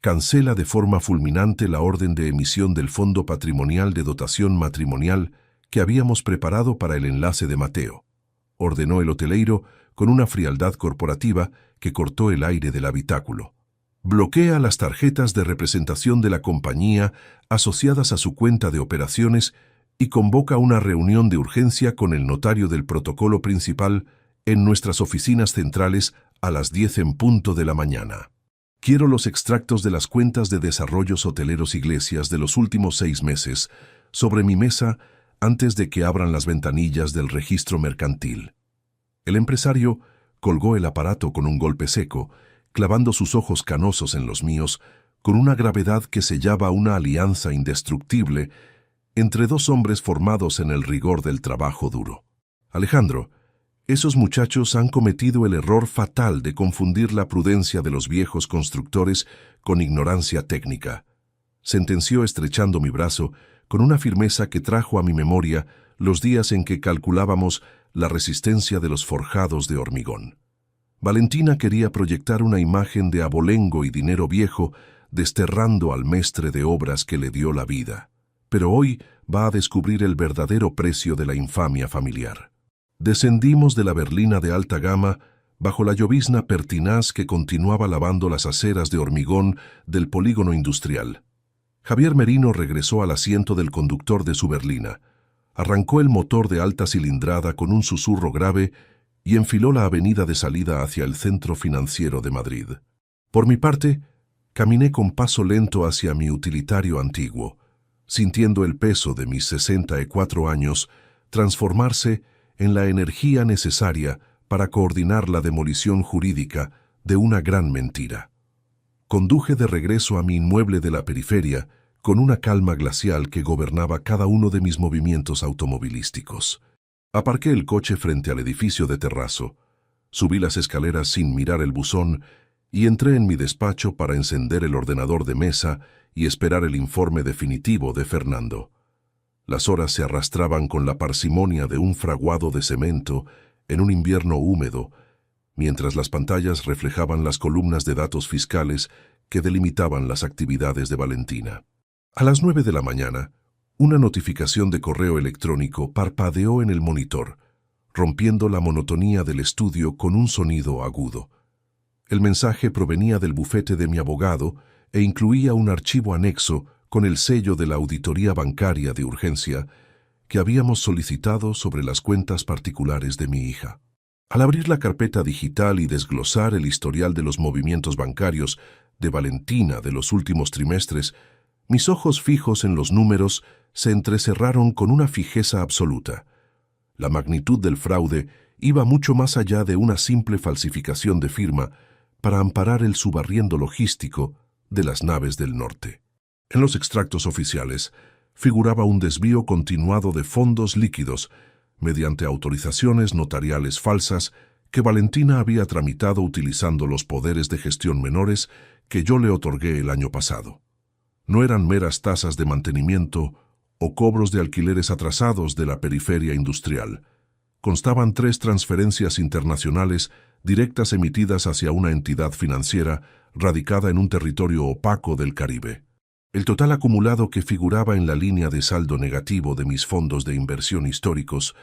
cancela de forma fulminante la orden de emisión del Fondo Patrimonial de Dotación Matrimonial que habíamos preparado para el enlace de Mateo, ordenó el hoteleiro con una frialdad corporativa que cortó el aire del habitáculo. Bloquea las tarjetas de representación de la compañía asociadas a su cuenta de operaciones y convoca una reunión de urgencia con el notario del protocolo principal en nuestras oficinas centrales a las 10 en punto de la mañana. Quiero los extractos de las cuentas de desarrollos hoteleros Iglesias de los últimos 6 meses sobre mi mesa antes de que abran las ventanillas del registro mercantil. El empresario colgó el aparato con un golpe seco, clavando sus ojos canosos en los míos, con una gravedad que sellaba una alianza indestructible entre dos hombres formados en el rigor del trabajo duro. Alejandro, esos muchachos han cometido el error fatal de confundir la prudencia de los viejos constructores con ignorancia técnica, sentenció estrechando mi brazo con una firmeza que trajo a mi memoria los días en que calculábamos la resistencia de los forjados de hormigón. Valentina quería proyectar una imagen de abolengo y dinero viejo, desterrando al mestre de obras que le dio la vida. Pero hoy va a descubrir el verdadero precio de la infamia familiar. Descendimos de la berlina de alta gama bajo la llovizna pertinaz que continuaba lavando las aceras de hormigón del polígono industrial. Javier Merino regresó al asiento del conductor de su berlina, arrancó el motor de alta cilindrada con un susurro grave y enfiló la avenida de salida hacia el centro financiero de Madrid. Por mi parte, caminé con paso lento hacia mi utilitario antiguo, sintiendo el peso de mis 64 años transformarse en la energía necesaria para coordinar la demolición jurídica de una gran mentira. Conduje de regreso a mi inmueble de la periferia con una calma glacial que gobernaba cada uno de mis movimientos automovilísticos. Aparqué el coche frente al edificio de terrazo, subí las escaleras sin mirar el buzón y entré en mi despacho para encender el ordenador de mesa y esperar el informe definitivo de Fernando. Las horas se arrastraban con la parsimonia de un fraguado de cemento en un invierno húmedo, mientras las pantallas reflejaban las columnas de datos fiscales que delimitaban las actividades de Valentina. A las 9 de la mañana, una notificación de correo electrónico parpadeó en el monitor, rompiendo la monotonía del estudio con un sonido agudo. El mensaje provenía del bufete de mi abogado e incluía un archivo anexo con el sello de la auditoría bancaria de urgencia que habíamos solicitado sobre las cuentas particulares de mi hija. Al abrir la carpeta digital y desglosar el historial de los movimientos bancarios de Valentina de los últimos trimestres, mis ojos fijos en los números se entrecerraron con una fijeza absoluta. La magnitud del fraude iba mucho más allá de una simple falsificación de firma para amparar el subarriendo logístico de las naves del norte. En los extractos oficiales figuraba un desvío continuado de fondos líquidos mediante autorizaciones notariales falsas que Valentina había tramitado utilizando los poderes de gestión menores que yo le otorgué el año pasado. No eran meras tasas de mantenimiento o cobros de alquileres atrasados de la periferia industrial. Constaban 3 transferencias internacionales directas emitidas hacia una entidad financiera radicada en un territorio opaco del Caribe. El total acumulado que figuraba en la línea de saldo negativo de mis fondos de inversión históricos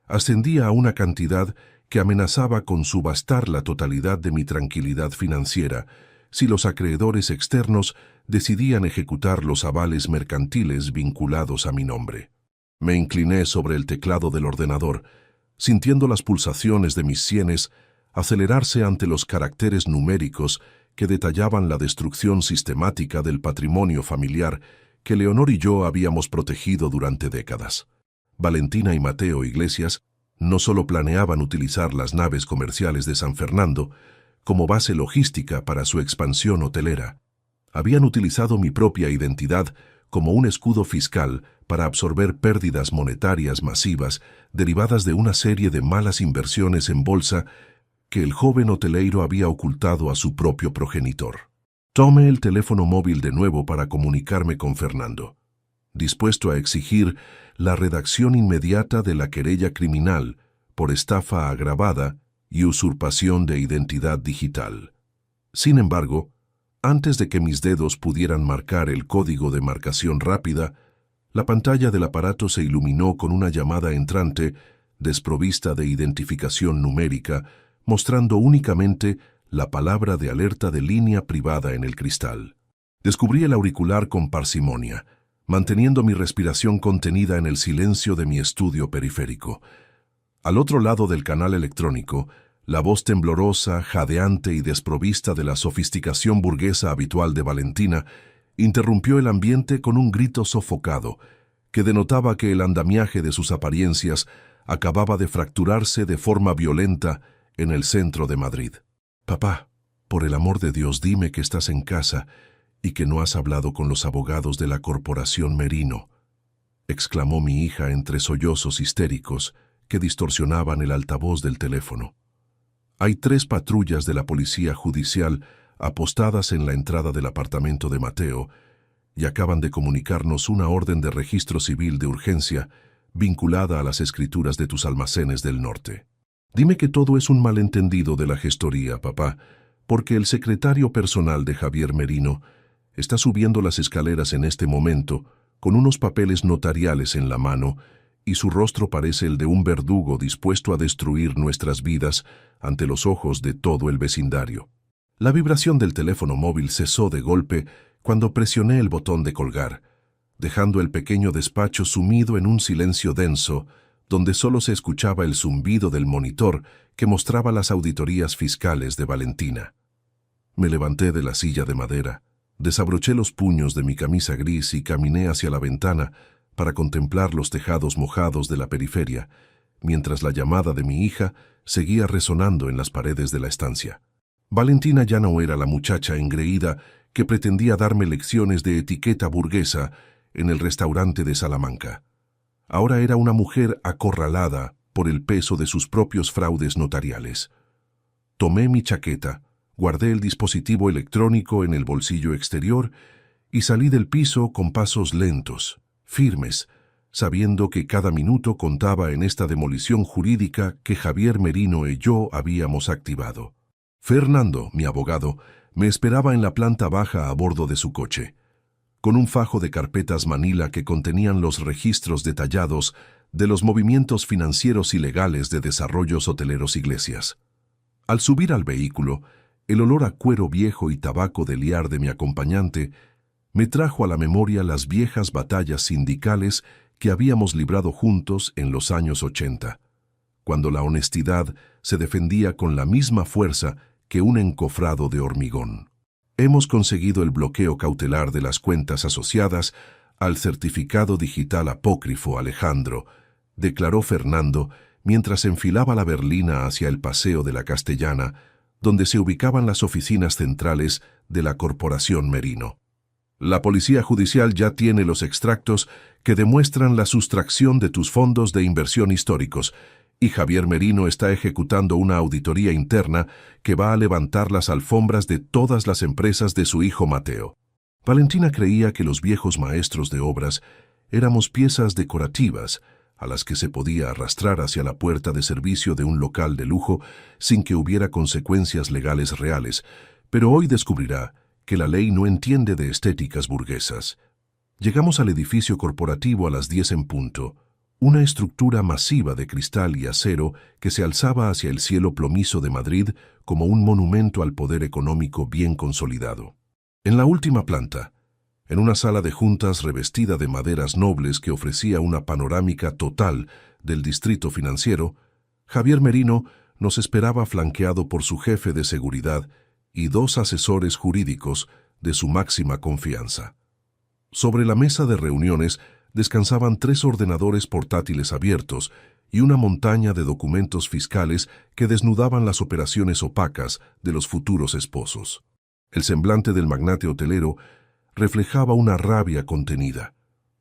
ascendía a una cantidad que amenazaba con subastar la totalidad de mi tranquilidad financiera si los acreedores externos decidían ejecutar los avales mercantiles vinculados a mi nombre. Me incliné sobre el teclado del ordenador, sintiendo las pulsaciones de mis sienes acelerarse ante los caracteres numéricos que detallaban la destrucción sistemática del patrimonio familiar que Leonor y yo habíamos protegido durante décadas. Valentina y Mateo Iglesias no solo planeaban utilizar las naves comerciales de San Fernando como base logística para su expansión hotelera, habían utilizado mi propia identidad como un escudo fiscal para absorber pérdidas monetarias masivas derivadas de una serie de malas inversiones en bolsa que el joven hoteleiro había ocultado a su propio progenitor. Tomé el teléfono móvil de nuevo para comunicarme con Fernando, dispuesto a exigir la redacción inmediata de la querella criminal por estafa agravada y usurpación de identidad digital. Sin embargo, antes de que mis dedos pudieran marcar el código de marcación rápida, la pantalla del aparato se iluminó con una llamada entrante desprovista de identificación numérica, mostrando únicamente la palabra de alerta de línea privada en el cristal. Descubrí el auricular con parsimonia, manteniendo mi respiración contenida en el silencio de mi estudio periférico. Al otro lado del canal electrónico, la voz temblorosa, jadeante y desprovista de la sofisticación burguesa habitual de Valentina interrumpió el ambiente con un grito sofocado que denotaba que el andamiaje de sus apariencias acababa de fracturarse de forma violenta en el centro de Madrid. «Papá, por el amor de Dios, dime que estás en casa ¿Y que no has hablado con los abogados de la Corporación Merino?, exclamó mi hija entre sollozos histéricos que distorsionaban el altavoz del teléfono. Hay 3 patrullas de la policía judicial apostadas en la entrada del apartamento de Mateo y acaban de comunicarnos una orden de registro civil de urgencia vinculada a las escrituras de tus almacenes del norte. Dime que todo es un malentendido de la gestoría, papá, porque el secretario personal de Javier Merino está subiendo las escaleras en este momento con unos papeles notariales en la mano y su rostro parece el de un verdugo dispuesto a destruir nuestras vidas ante los ojos de todo el vecindario. La vibración del teléfono móvil cesó de golpe cuando presioné el botón de colgar, dejando el pequeño despacho sumido en un silencio denso, donde solo se escuchaba el zumbido del monitor que mostraba las auditorías fiscales de Valentina. Me levanté de la silla de madera, desabroché los puños de mi camisa gris y caminé hacia la ventana para contemplar los tejados mojados de la periferia, mientras la llamada de mi hija seguía resonando en las paredes de la estancia. Valentina ya no era la muchacha engreída que pretendía darme lecciones de etiqueta burguesa en el restaurante de Salamanca. Ahora era una mujer acorralada por el peso de sus propios fraudes notariales. Tomé mi chaqueta, guardé el dispositivo electrónico en el bolsillo exterior y salí del piso con pasos lentos, firmes, sabiendo que cada minuto contaba en esta demolición jurídica que Javier Merino y yo habíamos activado. Fernando, mi abogado, me esperaba en la planta baja a bordo de su coche, con un fajo de carpetas Manila que contenían los registros detallados de los movimientos financieros ilegales de Desarrollos Hoteleros Iglesias. Al subir al vehículo, el olor a cuero viejo y tabaco de liar de mi acompañante me trajo a la memoria las viejas batallas sindicales que habíamos librado juntos en los años 80, cuando la honestidad se defendía con la misma fuerza que un encofrado de hormigón. Hemos conseguido el bloqueo cautelar de las cuentas asociadas al certificado digital apócrifo, Alejandro, declaró Fernando mientras enfilaba la berlina hacia el Paseo de la Castellana, donde se ubicaban las oficinas centrales de la Corporación Merino. La Policía Judicial ya tiene los extractos que demuestran la sustracción de tus fondos de inversión históricos, y Javier Merino está ejecutando una auditoría interna que va a levantar las alfombras de todas las empresas de su hijo Mateo. Valentina creía que los viejos maestros de obras éramos piezas decorativas a las que se podía arrastrar hacia la puerta de servicio de un local de lujo sin que hubiera consecuencias legales reales, pero hoy descubrirá que la ley no entiende de estéticas burguesas. Llegamos al edificio corporativo a las 10 en punto, una estructura masiva de cristal y acero que se alzaba hacia el cielo plomizo de Madrid como un monumento al poder económico bien consolidado. En la última planta, en una sala de juntas revestida de maderas nobles que ofrecía una panorámica total del distrito financiero, Javier Merino nos esperaba flanqueado por su jefe de seguridad y 2 asesores jurídicos de su máxima confianza. Sobre la mesa de reuniones descansaban 3 ordenadores portátiles abiertos y una montaña de documentos fiscales que desnudaban las operaciones opacas de los futuros esposos. El semblante del magnate hotelero reflejaba una rabia contenida,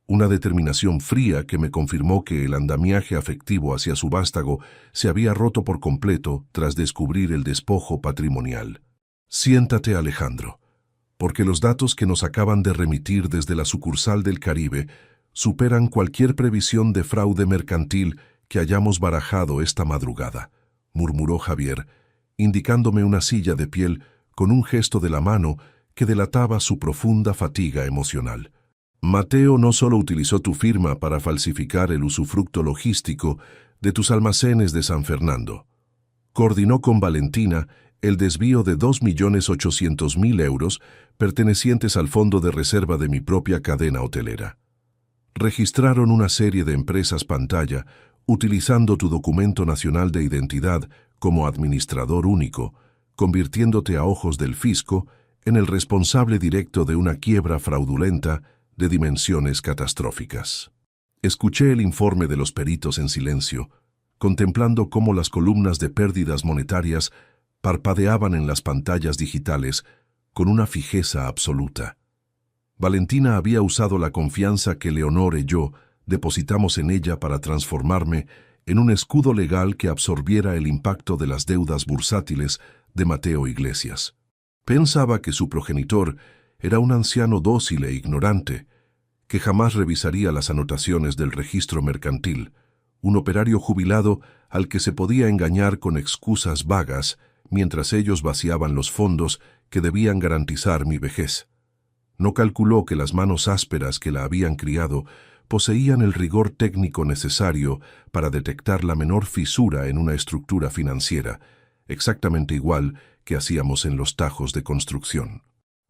una determinación fría que me confirmó que el andamiaje afectivo hacia su vástago se había roto por completo tras descubrir el despojo patrimonial. Siéntate, Alejandro, porque los datos que nos acaban de remitir desde la sucursal del Caribe superan cualquier previsión de fraude mercantil que hayamos barajado esta madrugada, murmuró Javier, indicándome una silla de piel con un gesto de la mano que delataba su profunda fatiga emocional. Mateo no solo utilizó tu firma para falsificar el usufructo logístico de tus almacenes de San Fernando. Coordinó con Valentina el desvío de 2.800.000 euros pertenecientes al fondo de reserva de mi propia cadena hotelera. Registraron una serie de empresas pantalla utilizando tu documento nacional de identidad como administrador único, convirtiéndote a ojos del fisco en el responsable directo de una quiebra fraudulenta de dimensiones catastróficas. Escuché el informe de los peritos en silencio, contemplando cómo las columnas de pérdidas monetarias parpadeaban en las pantallas digitales con una fijeza absoluta. Valentina había usado la confianza que Leonor y yo depositamos en ella para transformarme en un escudo legal que absorbiera el impacto de las deudas bursátiles de Mateo Iglesias. Pensaba que su progenitor era un anciano dócil e ignorante, que jamás revisaría las anotaciones del registro mercantil, un operario jubilado al que se podía engañar con excusas vagas mientras ellos vaciaban los fondos que debían garantizar mi vejez. No calculó que las manos ásperas que la habían criado poseían el rigor técnico necesario para detectar la menor fisura en una estructura financiera, exactamente igual que hacíamos en los tajos de construcción.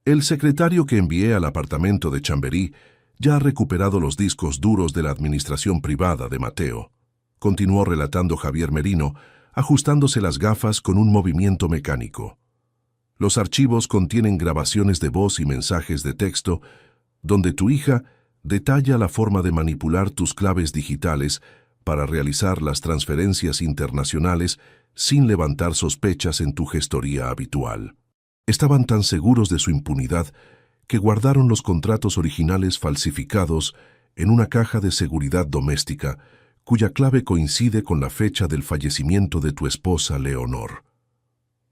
El secretario que envié al apartamento de Chamberí ya ha recuperado los discos duros de la administración privada de Mateo, continuó relatando Javier Merino, ajustándose las gafas con un movimiento mecánico. Los archivos contienen grabaciones de voz y mensajes de texto donde tu hija detalla la forma de manipular tus claves digitales para realizar las transferencias internacionales sin levantar sospechas en tu gestoría habitual. Estaban tan seguros de su impunidad que guardaron los contratos originales falsificados en una caja de seguridad doméstica cuya clave coincide con la fecha del fallecimiento de tu esposa Leonor.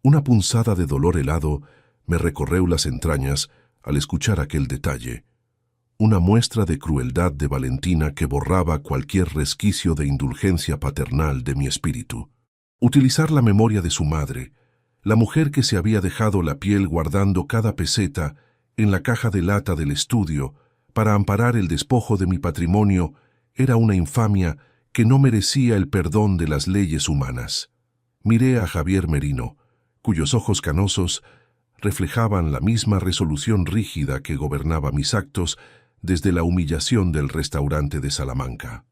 Una punzada de dolor helado me recorrió las entrañas al escuchar aquel detalle, una muestra de crueldad de Valentina que borraba cualquier resquicio de indulgencia paternal de mi espíritu. Utilizar la memoria de su madre, la mujer que se había dejado la piel guardando cada peseta en la caja de lata del estudio para amparar el despojo de mi patrimonio, era una infamia que no merecía el perdón de las leyes humanas. Miré a Javier Merino, cuyos ojos canosos reflejaban la misma resolución rígida que gobernaba mis actos desde la humillación del restaurante de Salamanca.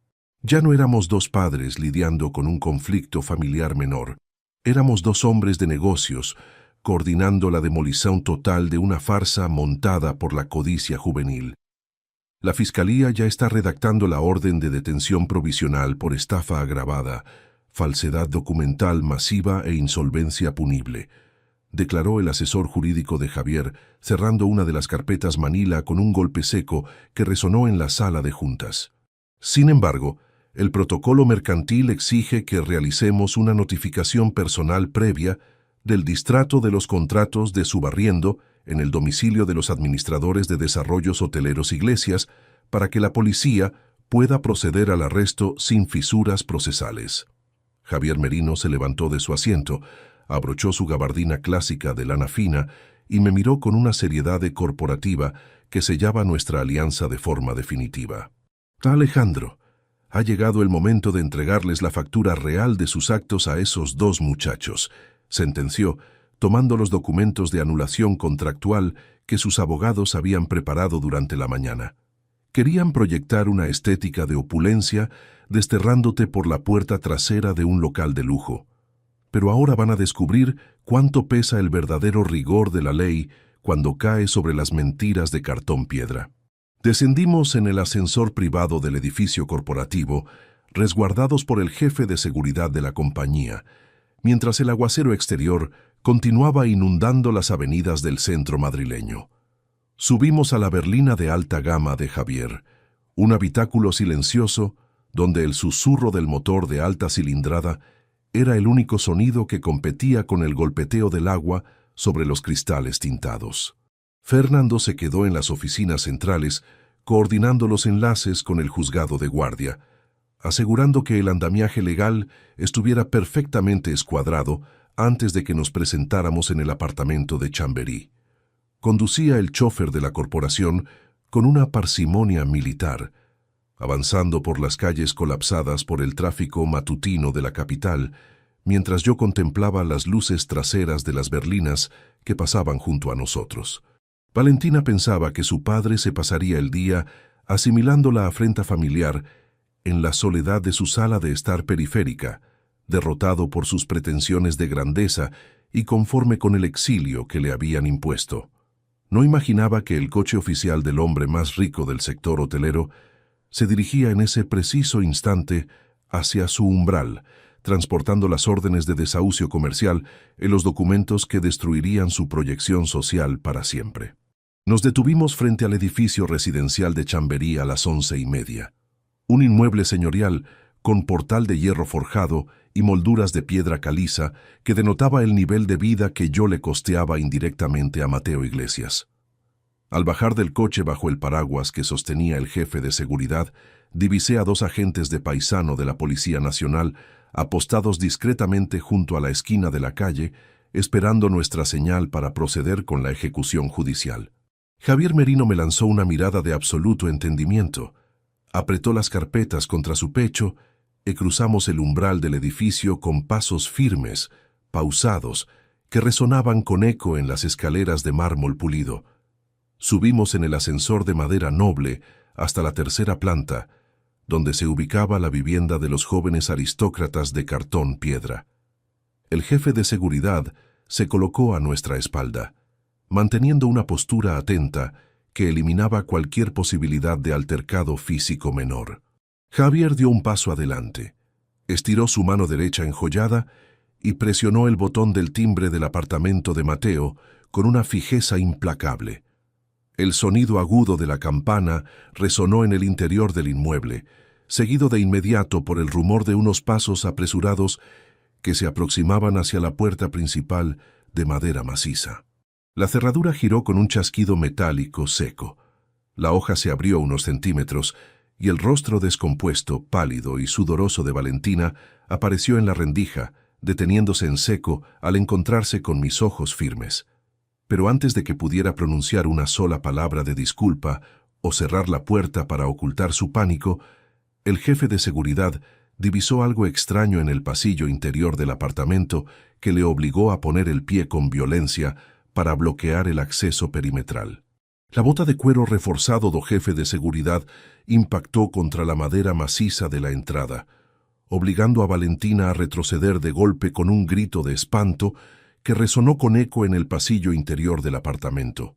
Ya no éramos dos padres lidiando con un conflicto familiar menor, éramos dos hombres de negocios coordinando la demolición total de una farsa montada por la codicia juvenil. La Fiscalía ya está redactando la orden de detención provisional por estafa agravada, falsedad documental masiva e insolvencia punible, declaró el asesor jurídico de Javier, cerrando una de las carpetas manila con un golpe seco que resonó en la sala de juntas. Sin embargo, el protocolo mercantil exige que realicemos una notificación personal previa del distrato de los contratos de subarriendo en el domicilio de los administradores de desarrollos hoteleros Iglesias para que la policía pueda proceder al arresto sin fisuras procesales. Javier Merino se levantó de su asiento, abrochó su gabardina clásica de lana fina y me miró con una seriedad corporativa que sellaba nuestra alianza de forma definitiva. Alejandro, ha llegado el momento de entregarles la factura real de sus actos a esos dos muchachos, sentenció, tomando los documentos de anulación contractual que sus abogados habían preparado durante la mañana. Querían proyectar una estética de opulencia desterrándote por la puerta trasera de un local de lujo. Pero ahora van a descubrir cuánto pesa el verdadero rigor de la ley cuando cae sobre las mentiras de cartón piedra. Descendimos en el ascensor privado del edificio corporativo, resguardados por el jefe de seguridad de la compañía, mientras el aguacero exterior continuaba inundando las avenidas del centro madrileño. Subimos a la berlina de alta gama de Javier, un habitáculo silencioso donde el susurro del motor de alta cilindrada era el único sonido que competía con el golpeteo del agua sobre los cristales tintados. Fernando se quedó en las oficinas centrales, coordinando los enlaces con el juzgado de guardia, asegurando que el andamiaje legal estuviera perfectamente escuadrado antes de que nos presentáramos en el apartamento de Chamberí. Conducía el chofer de la corporación con una parsimonia militar, avanzando por las calles colapsadas por el tráfico matutino de la capital, mientras yo contemplaba las luces traseras de las berlinas que pasaban junto a nosotros. Valentina pensaba que su padre se pasaría el día asimilando la afrenta familiar en la soledad de su sala de estar periférica, derrotado por sus pretensiones de grandeza y conforme con el exilio que le habían impuesto. No imaginaba que el coche oficial del hombre más rico del sector hotelero se dirigía en ese preciso instante hacia su umbral, transportando las órdenes de desahucio comercial en los documentos que destruirían su proyección social para siempre. Nos detuvimos frente al edificio residencial de Chamberí a las 11:30. Un inmueble señorial con portal de hierro forjado y molduras de piedra caliza que denotaba el nivel de vida que yo le costeaba indirectamente a Mateo Iglesias. Al bajar del coche bajo el paraguas que sostenía el jefe de seguridad, divisé a 2 agentes de paisano de la Policía Nacional apostados discretamente junto a la esquina de la calle, esperando nuestra señal para proceder con la ejecución judicial. Javier Merino me lanzó una mirada de absoluto entendimiento, apretó las carpetas contra su pecho y cruzamos el umbral del edificio con pasos firmes, pausados, que resonaban con eco en las escaleras de mármol pulido. Subimos en el ascensor de madera noble hasta la 3ª planta, donde se ubicaba la vivienda de los jóvenes aristócratas de cartón piedra. El jefe de seguridad se colocó a nuestra espalda, manteniendo una postura atenta que eliminaba cualquier posibilidad de altercado físico menor. Javier dio un paso adelante, estiró su mano derecha enjollada y presionó el botón del timbre del apartamento de Mateo con una fijeza implacable. El sonido agudo de la campana resonó en el interior del inmueble, seguido de inmediato por el rumor de unos pasos apresurados que se aproximaban hacia la puerta principal de madera maciza. La cerradura giró con un chasquido metálico seco. La hoja se abrió unos centímetros y el rostro descompuesto, pálido y sudoroso de Valentina apareció en la rendija, deteniéndose en seco al encontrarse con mis ojos firmes. Pero antes de que pudiera pronunciar una sola palabra de disculpa o cerrar la puerta para ocultar su pánico, el jefe de seguridad divisó algo extraño en el pasillo interior del apartamento que le obligó a poner el pie con violencia para bloquear el acceso perimetral. La bota de cuero reforzado do jefe de seguridad impactó contra la madera maciza de la entrada, obligando a Valentina a retroceder de golpe con un grito de espanto que resonó con eco en el pasillo interior del apartamento.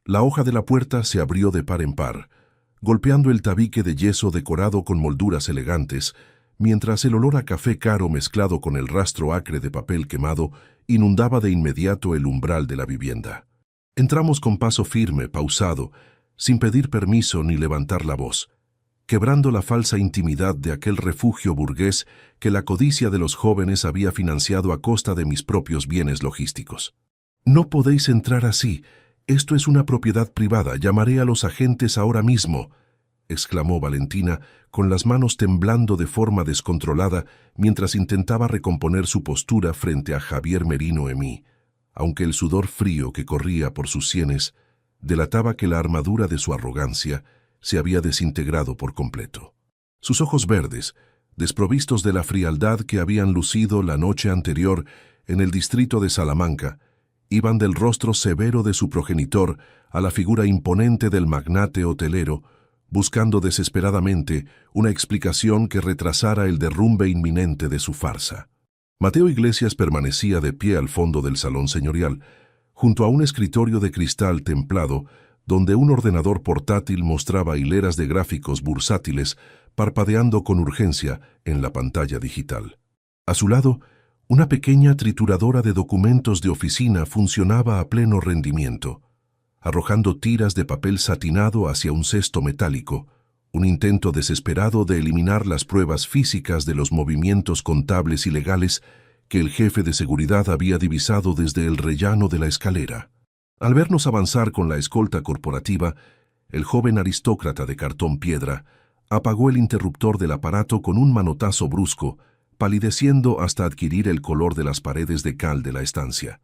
La hoja de la puerta se abrió de par en par, golpeando el tabique de yeso decorado con molduras elegantes, mientras el olor a café caro mezclado con el rastro acre de papel quemado inundaba de inmediato el umbral de la vivienda. Entramos con paso firme, pausado, sin pedir permiso ni levantar la voz, quebrando la falsa intimidad de aquel refugio burgués que la codicia de los jóvenes había financiado a costa de mis propios bienes logísticos. «No podéis entrar así. Esto es una propiedad privada. Llamaré a los agentes ahora mismo», exclamó Valentina, con las manos temblando de forma descontrolada mientras intentaba recomponer su postura frente a Javier Merino y mí, aunque el sudor frío que corría por sus sienes delataba que la armadura de su arrogancia se había desintegrado por completo. Sus ojos verdes, desprovistos de la frialdad que habían lucido la noche anterior en el distrito de Salamanca, iban del rostro severo de su progenitor a la figura imponente del magnate hotelero, buscando desesperadamente una explicación que retrasara el derrumbe inminente de su farsa. Mateo Iglesias permanecía de pie al fondo del salón señorial, junto a un escritorio de cristal templado, donde un ordenador portátil mostraba hileras de gráficos bursátiles parpadeando con urgencia en la pantalla digital. A su lado, una pequeña trituradora de documentos de oficina funcionaba a pleno rendimiento, arrojando tiras de papel satinado hacia un cesto metálico, un intento desesperado de eliminar las pruebas físicas de los movimientos contables y legales que el jefe de seguridad había divisado desde el rellano de la escalera. Al vernos avanzar con la escolta corporativa, el joven aristócrata de cartón piedra apagó el interruptor del aparato con un manotazo brusco, palideciendo hasta adquirir el color de las paredes de cal de la estancia.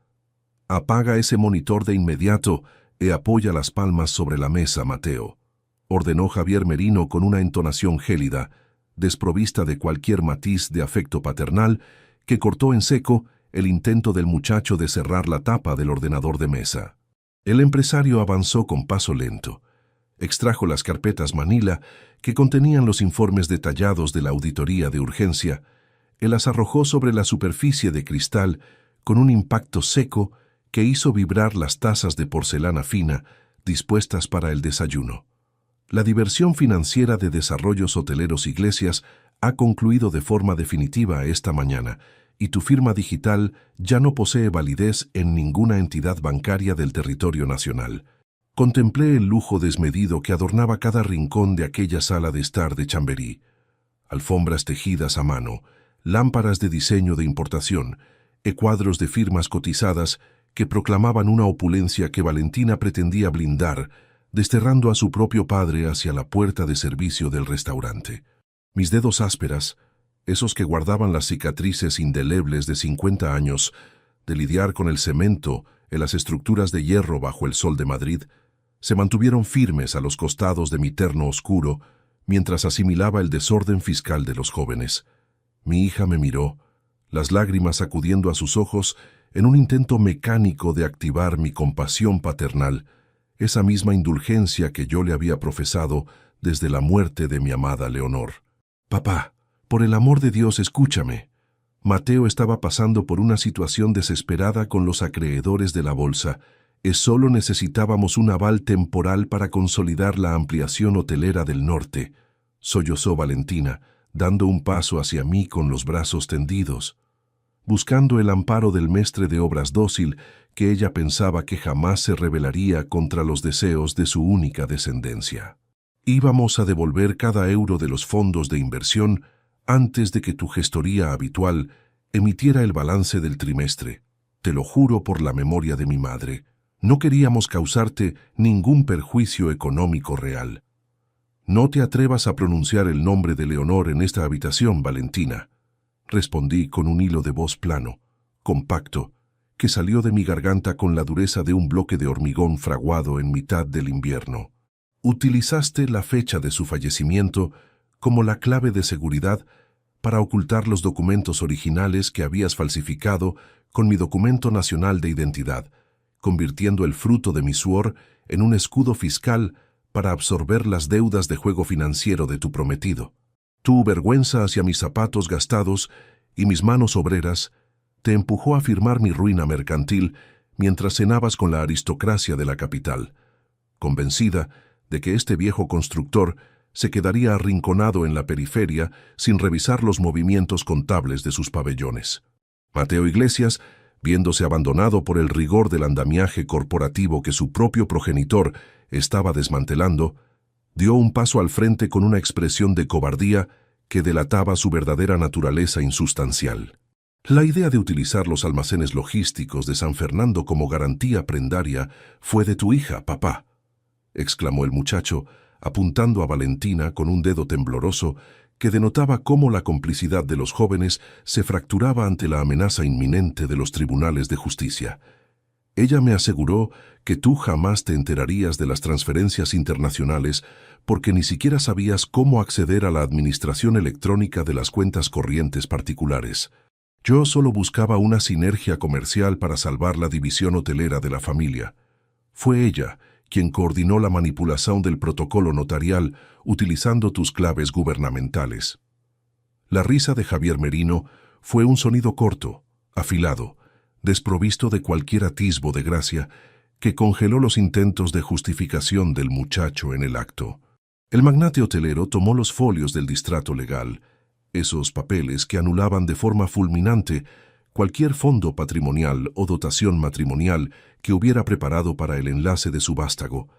«Apaga ese monitor de inmediato y apoya las palmas sobre la mesa, Mateo», ordenó Javier Merino con una entonación gélida, desprovista de cualquier matiz de afecto paternal, que cortó en seco el intento del muchacho de cerrar la tapa del ordenador de mesa. El empresario avanzó con paso lento. Extrajo las carpetas Manila que contenían los informes detallados de la auditoría de urgencia y las arrojó sobre la superficie de cristal con un impacto seco que hizo vibrar las tazas de porcelana fina dispuestas para el desayuno. La diversión financiera de Desarrollos Hoteleros Iglesias ha concluido de forma definitiva esta mañana y tu firma digital ya no posee validez en ninguna entidad bancaria del territorio nacional. Contemplé el lujo desmedido que adornaba cada rincón de aquella sala de estar de Chamberí. Alfombras tejidas a mano, lámparas de diseño de importación, cuadros de firmas cotizadas que proclamaban una opulencia que Valentina pretendía blindar, desterrando a su propio padre hacia la puerta de servicio del restaurante. Mis dedos ásperas, esos que guardaban las cicatrices indelebles de 50 años, de lidiar con el cemento en las estructuras de hierro bajo el sol de Madrid, se mantuvieron firmes a los costados de mi terno oscuro mientras asimilaba el desorden fiscal de los jóvenes. Mi hija me miró, las lágrimas acudiendo a sus ojos en un intento mecánico de activar mi compasión paternal, esa misma indulgencia que yo le había profesado desde la muerte de mi amada Leonor. «Papá, por el amor de Dios, escúchame». Mateo estaba pasando por una situación desesperada con los acreedores de la bolsa. Solo necesitábamos un aval temporal para consolidar la ampliación hotelera del norte. Sollozó Valentina, dando un paso hacia mí con los brazos tendidos, buscando el amparo del mestre de obras dócil que ella pensaba que jamás se rebelaría contra los deseos de su única descendencia. Íbamos a devolver cada euro de los fondos de inversión antes de que tu gestoría habitual emitiera el balance del trimestre. Te lo juro por la memoria de mi madre. No queríamos causarte ningún perjuicio económico real. No te atrevas a pronunciar el nombre de Leonor en esta habitación, Valentina, respondí con un hilo de voz plano, compacto, que salió de mi garganta con la dureza de un bloque de hormigón fraguado en mitad del invierno. Utilizaste la fecha de su fallecimiento como la clave de seguridad para ocultar los documentos originales que habías falsificado con mi documento nacional de identidad, convirtiendo el fruto de mi suor en un escudo fiscal para absorber las deudas de juego financiero de tu prometido. Tu vergüenza hacia mis zapatos gastados y mis manos obreras te empujó a firmar mi ruina mercantil mientras cenabas con la aristocracia de la capital, convencida de que este viejo constructor se quedaría arrinconado en la periferia sin revisar los movimientos contables de sus pabellones. Mateo Iglesias, viéndose abandonado por el rigor del andamiaje corporativo que su propio progenitor estaba desmantelando, dio un paso al frente con una expresión de cobardía que delataba su verdadera naturaleza insustancial. La idea de utilizar los almacenes logísticos de San Fernando como garantía prendaria fue de tu hija, papá, exclamó el muchacho, apuntando a Valentina con un dedo tembloroso que denotaba cómo la complicidad de los jóvenes se fracturaba ante la amenaza inminente de los tribunales de justicia. Ella me aseguró que tú jamás te enterarías de las transferencias internacionales porque ni siquiera sabías cómo acceder a la administración electrónica de las cuentas corrientes particulares. Yo solo buscaba una sinergia comercial para salvar la división hotelera de la familia. Fue ella quien coordinó la manipulación del protocolo notarial utilizando tus claves gubernamentales. La risa de Javier Merino fue un sonido corto, afilado, desprovisto de cualquier atisbo de gracia, que congeló los intentos de justificación del muchacho en el acto. El magnate hotelero tomó los folios del distrato legal, esos papeles que anulaban de forma fulminante cualquier fondo patrimonial o dotación matrimonial que hubiera preparado para el enlace de su vástago.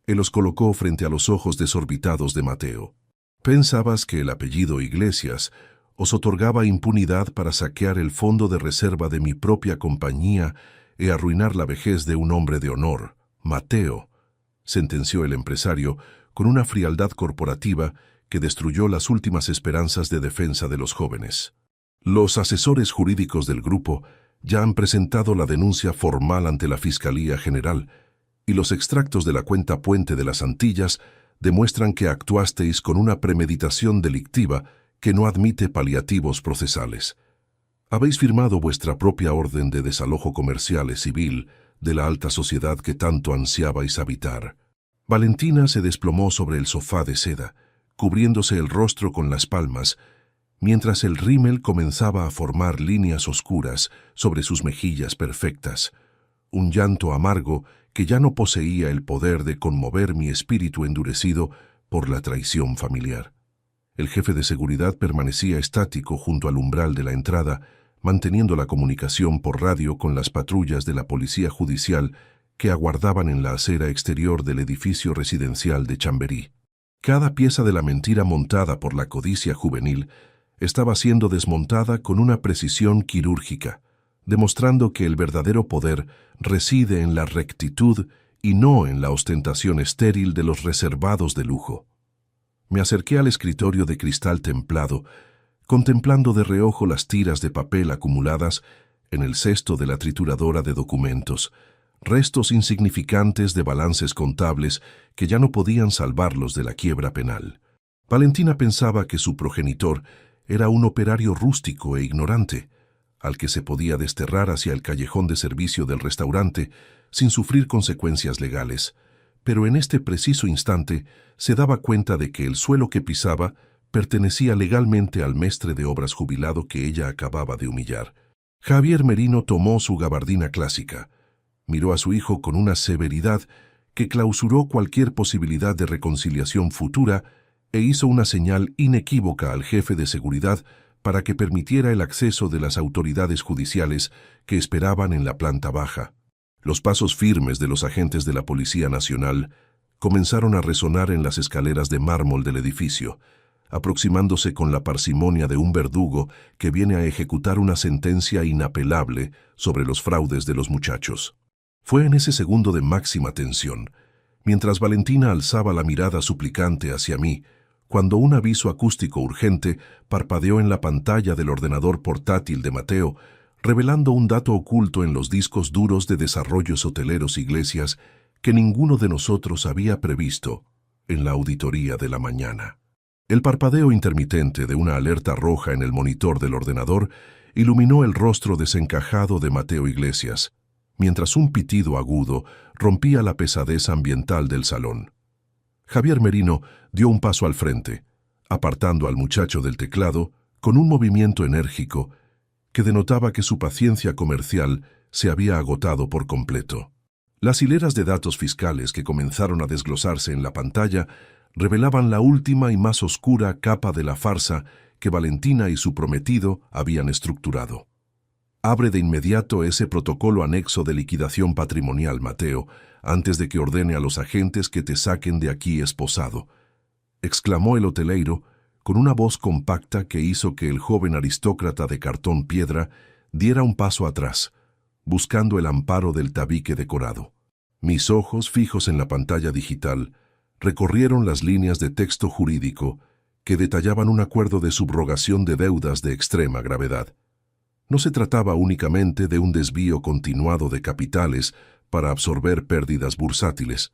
Él los colocó frente a los ojos desorbitados de Mateo. ¿Pensabas que el apellido Iglesias os otorgaba impunidad para saquear el fondo de reserva de mi propia compañía e arruinar la vejez de un hombre de honor, Mateo?, sentenció el empresario con una frialdad corporativa que destruyó las últimas esperanzas de defensa de los jóvenes. Los asesores jurídicos del grupo ya han presentado la denuncia formal ante la Fiscalía General y los extractos de la cuenta puente de las Antillas demuestran que actuasteis con una premeditación delictiva que no admite paliativos procesales. Habéis firmado vuestra propia orden de desalojo comercial y civil de la alta sociedad que tanto ansiabais habitar. Valentina se desplomó sobre el sofá de seda, cubriéndose el rostro con las palmas, mientras el rímel comenzaba a formar líneas oscuras sobre sus mejillas perfectas, un llanto amargo que ya no poseía el poder de conmover mi espíritu endurecido por la traición familiar. El jefe de seguridad permanecía estático junto al umbral de la entrada, manteniendo la comunicación por radio con las patrullas de la policía judicial que aguardaban en la acera exterior del edificio residencial de Chamberí. Cada pieza de la mentira montada por la codicia juvenil estaba siendo desmontada con una precisión quirúrgica, demostrando que el verdadero poder reside en la rectitud y no en la ostentación estéril de los reservados de lujo. Me acerqué al escritorio de cristal templado, contemplando de reojo las tiras de papel acumuladas en el cesto de la trituradora de documentos, restos insignificantes de balances contables que ya no podían salvarlos de la quiebra penal. Valentina pensaba que su progenitor era un operario rústico e ignorante, al que se podía desterrar hacia el callejón de servicio del restaurante sin sufrir consecuencias legales, pero en este preciso instante se daba cuenta de que el suelo que pisaba pertenecía legalmente al mestre de obras jubilado que ella acababa de humillar. Javier Merino tomó su gabardina clásica, miró a su hijo con una severidad que clausuró cualquier posibilidad de reconciliación futura e hizo una señal inequívoca al jefe de seguridad para que permitiera el acceso de las autoridades judiciales que esperaban en la planta baja. Los pasos firmes de los agentes de la Policía Nacional comenzaron a resonar en las escaleras de mármol del edificio, aproximándose con la parsimonia de un verdugo que viene a ejecutar una sentencia inapelable sobre los fraudes de los muchachos. Fue en ese segundo de máxima tensión, mientras Valentina alzaba la mirada suplicante hacia mí, cuando un aviso acústico urgente parpadeó en la pantalla del ordenador portátil de Mateo, revelando un dato oculto en los discos duros de desarrollos hoteleros Iglesias que ninguno de nosotros había previsto en la auditoría de la mañana. El parpadeo intermitente de una alerta roja en el monitor del ordenador iluminó el rostro desencajado de Mateo Iglesias, mientras un pitido agudo rompía la pesadez ambiental del salón. Javier Merino dio un paso al frente, apartando al muchacho del teclado con un movimiento enérgico que denotaba que su paciencia comercial se había agotado por completo. Las hileras de datos fiscales que comenzaron a desglosarse en la pantalla revelaban la última y más oscura capa de la farsa que Valentina y su prometido habían estructurado. Abre de inmediato ese protocolo anexo de liquidación patrimonial, Mateo, antes de que ordene a los agentes que te saquen de aquí esposado, exclamó el hoteleiro con una voz compacta que hizo que el joven aristócrata de cartón piedra diera un paso atrás, buscando el amparo del tabique decorado. Mis ojos, fijos en la pantalla digital, recorrieron las líneas de texto jurídico que detallaban un acuerdo de subrogación de deudas de extrema gravedad. No se trataba únicamente de un desvío continuado de capitales para absorber pérdidas bursátiles.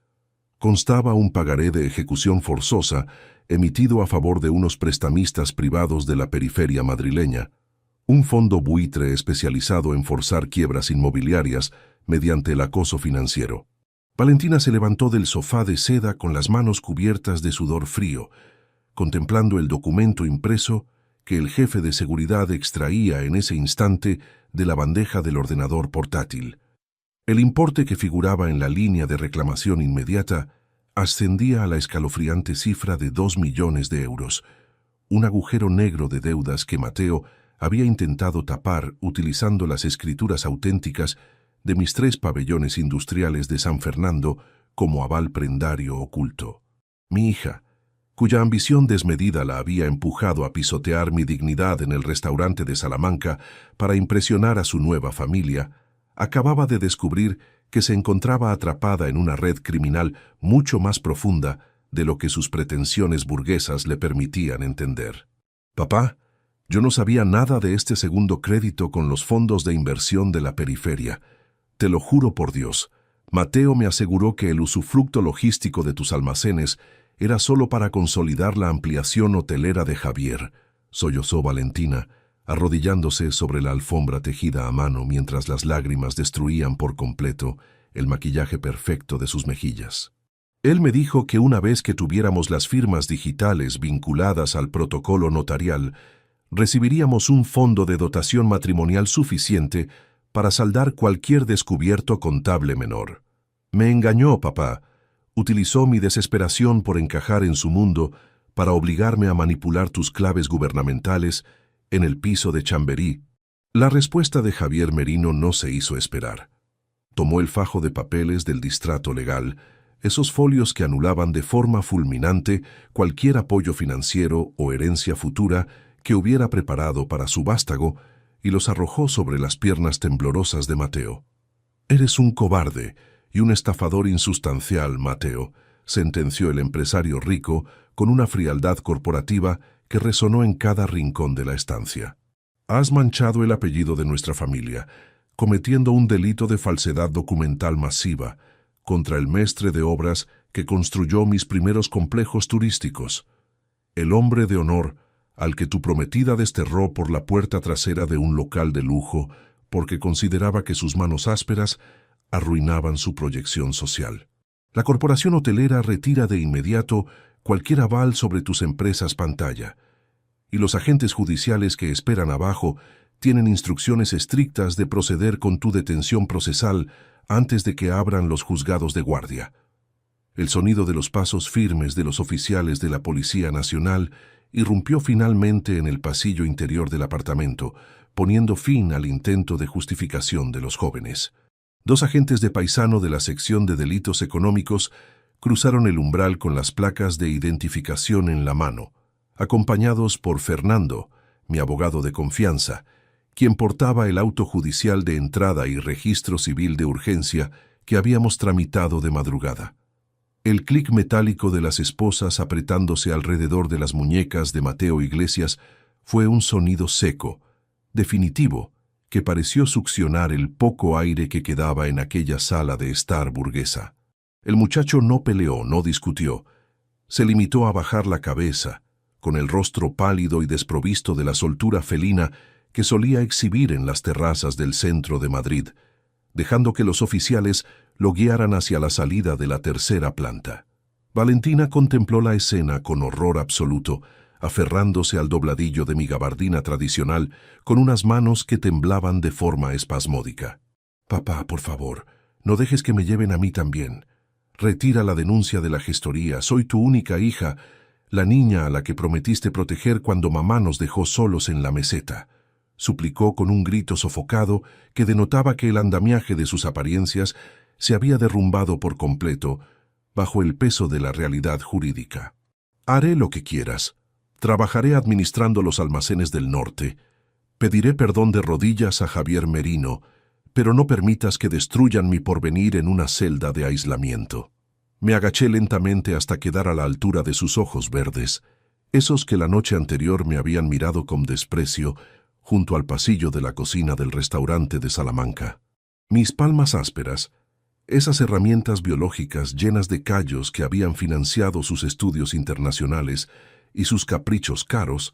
Constaba un pagaré de ejecución forzosa emitido a favor de unos prestamistas privados de la periferia madrileña, un fondo buitre especializado en forzar quiebras inmobiliarias mediante el acoso financiero. Valentina se levantó del sofá de seda con las manos cubiertas de sudor frío, contemplando el documento impreso que el jefe de seguridad extraía en ese instante de la bandeja del ordenador portátil. El importe que figuraba en la línea de reclamación inmediata ascendía a la escalofriante cifra de 2 millones de euros, un agujero negro de deudas que Mateo había intentado tapar utilizando las escrituras auténticas de mis 3 pabellones industriales de San Fernando como aval prendario oculto. Mi hija, cuya ambición desmedida la había empujado a pisotear mi dignidad en el restaurante de Salamanca para impresionar a su nueva familia, acababa de descubrir que se encontraba atrapada en una red criminal mucho más profunda de lo que sus pretensiones burguesas le permitían entender. Papá, yo no sabía nada de este segundo crédito con los fondos de inversión de la periferia. Te lo juro por Dios. Mateo me aseguró que el usufructo logístico de tus almacenes era solo para consolidar la ampliación hotelera de Javier, sollozó Valentina, arrodillándose sobre la alfombra tejida a mano mientras las lágrimas destruían por completo el maquillaje perfecto de sus mejillas. Él me dijo que una vez que tuviéramos las firmas digitales vinculadas al protocolo notarial, recibiríamos un fondo de dotación matrimonial suficiente para saldar cualquier descubierto contable menor. Me engañó, papá. Utilizó mi desesperación por encajar en su mundo para obligarme a manipular tus claves gubernamentales en el piso de Chamberí. La respuesta de Javier Merino no se hizo esperar. Tomó el fajo de papeles del distrato legal, esos folios que anulaban de forma fulminante cualquier apoyo financiero o herencia futura que hubiera preparado para su vástago, y los arrojó sobre las piernas temblorosas de Mateo. «Eres un cobarde y un estafador insustancial, Mateo», sentenció el empresario rico con una frialdad corporativa que resonó en cada rincón de la estancia. «Has manchado el apellido de nuestra familia, cometiendo un delito de falsedad documental masiva contra el mestre de obras que construyó mis primeros complejos turísticos, el hombre de honor al que tu prometida desterró por la puerta trasera de un local de lujo porque consideraba que sus manos ásperas arruinaban su proyección social. La corporación hotelera retira de inmediato cualquier aval sobre tus empresas pantalla, y los agentes judiciales que esperan abajo tienen instrucciones estrictas de proceder con tu detención procesal antes de que abran los juzgados de guardia». El sonido de los pasos firmes de los oficiales de la Policía Nacional irrumpió finalmente en el pasillo interior del apartamento, poniendo fin al intento de justificación de los jóvenes. Dos agentes de paisano de la sección de delitos económicos cruzaron el umbral con las placas de identificación en la mano, acompañados por Fernando, mi abogado de confianza, quien portaba el auto judicial de entrada y registro civil de urgencia que habíamos tramitado de madrugada. El clic metálico de las esposas apretándose alrededor de las muñecas de Mateo Iglesias fue un sonido seco, definitivo, que pareció succionar el poco aire que quedaba en aquella sala de estar burguesa. El muchacho no peleó, no discutió. Se limitó a bajar la cabeza, con el rostro pálido y desprovisto de la soltura felina que solía exhibir en las terrazas del centro de Madrid, dejando que los oficiales lo guiaran hacia la salida de la tercera planta. Valentina contempló la escena con horror absoluto, aferrándose al dobladillo de mi gabardina tradicional con unas manos que temblaban de forma espasmódica. «Papá, por favor, no dejes que me lleven a mí también. Retira la denuncia de la gestoría. Soy tu única hija, la niña a la que prometiste proteger cuando mamá nos dejó solos en la meseta», suplicó con un grito sofocado que denotaba que el andamiaje de sus apariencias se había derrumbado por completo bajo el peso de la realidad jurídica. «Haré lo que quieras. Trabajaré administrando los almacenes del norte. Pediré perdón de rodillas a Javier Merino, pero no permitas que destruyan mi porvenir en una celda de aislamiento». Me agaché lentamente hasta quedar a la altura de sus ojos verdes, esos que la noche anterior me habían mirado con desprecio junto al pasillo de la cocina del restaurante de Salamanca. Mis palmas ásperas, esas herramientas biológicas llenas de callos que habían financiado sus estudios internacionales y sus caprichos caros,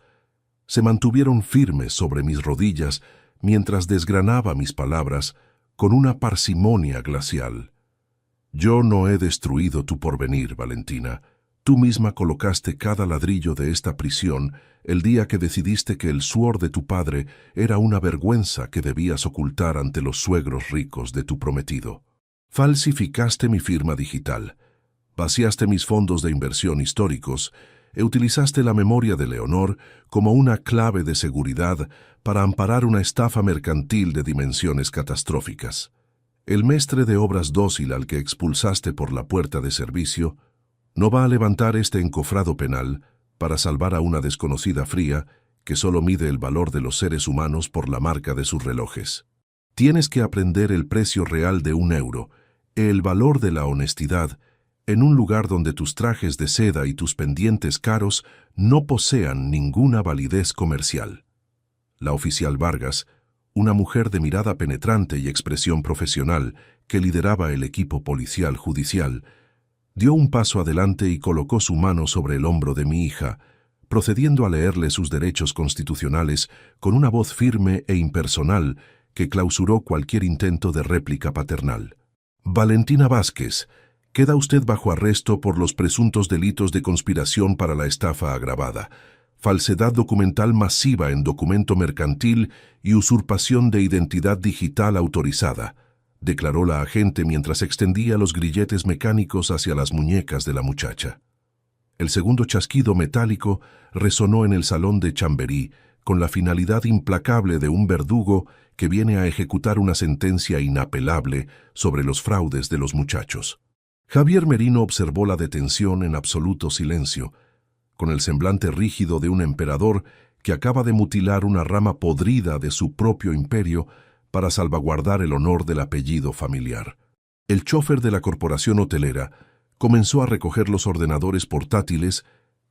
se mantuvieron firmes sobre mis rodillas mientras desgranaba mis palabras con una parsimonia glacial. «Yo no he destruido tu porvenir, Valentina. Tú misma colocaste cada ladrillo de esta prisión el día que decidiste que el suor de tu padre era una vergüenza que debías ocultar ante los suegros ricos de tu prometido. Falsificaste mi firma digital, vaciaste mis fondos de inversión históricos e utilizaste la memoria de Leonor como una clave de seguridad para amparar una estafa mercantil de dimensiones catastróficas. El mestre de obras dócil al que expulsaste por la puerta de servicio no va a levantar este encofrado penal para salvar a una desconocida fría que solo mide el valor de los seres humanos por la marca de sus relojes. Tienes que aprender el precio real de €1, el valor de la honestidad, en un lugar donde tus trajes de seda y tus pendientes caros no posean ninguna validez comercial». La oficial Vargas, una mujer de mirada penetrante y expresión profesional que lideraba el equipo policial judicial, dio un paso adelante y colocó su mano sobre el hombro de mi hija, procediendo a leerle sus derechos constitucionales con una voz firme e impersonal que clausuró cualquier intento de réplica paternal. «Valentina Vázquez, queda usted bajo arresto por los presuntos delitos de conspiración para la estafa agravada, falsedad documental masiva en documento mercantil y usurpación de identidad digital autorizada», declaró la agente mientras extendía los grilletes mecánicos hacia las muñecas de la muchacha. El segundo chasquido metálico resonó en el salón de Chamberí con la finalidad implacable de un verdugo que viene a ejecutar una sentencia inapelable sobre los fraudes de los muchachos. Javier Merino observó la detención en absoluto silencio, con el semblante rígido de un emperador que acaba de mutilar una rama podrida de su propio imperio para salvaguardar el honor del apellido familiar. El chofer de la corporación hotelera comenzó a recoger los ordenadores portátiles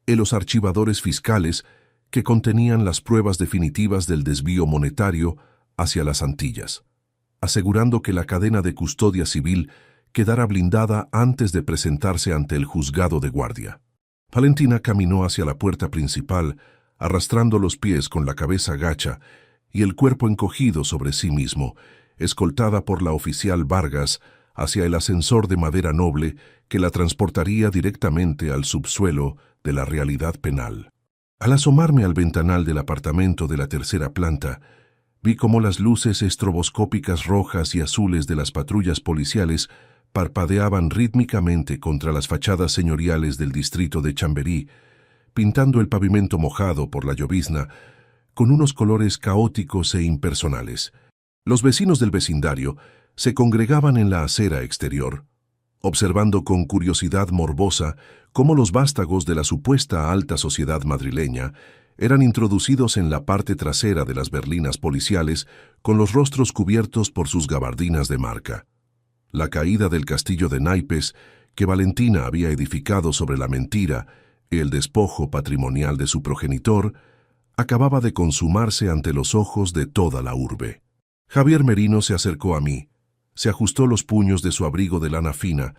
y los archivadores fiscales que contenían las pruebas definitivas del desvío monetario hacia las Antillas, asegurando que la cadena de custodia civil quedara blindada antes de presentarse ante el juzgado de guardia. Valentina caminó hacia la puerta principal, arrastrando los pies con la cabeza gacha y el cuerpo encogido sobre sí mismo, escoltada por la oficial Vargas hacia el ascensor de madera noble que la transportaría directamente al subsuelo de la realidad penal. Al asomarme al ventanal del apartamento de la tercera planta, vi cómo las luces estroboscópicas rojas y azules de las patrullas policiales parpadeaban rítmicamente contra las fachadas señoriales del distrito de Chamberí, pintando el pavimento mojado por la llovizna con unos colores caóticos e impersonales. Los vecinos del vecindario se congregaban en la acera exterior, observando con curiosidad morbosa cómo los vástagos de la supuesta alta sociedad madrileña eran introducidos en la parte trasera de las berlinas policiales con los rostros cubiertos por sus gabardinas de marca. La caída del castillo de naipes que Valentina había edificado sobre la mentira y el despojo patrimonial de su progenitor acababa de consumarse ante los ojos de toda la urbe. Javier Merino se acercó a mí, se ajustó los puños de su abrigo de lana fina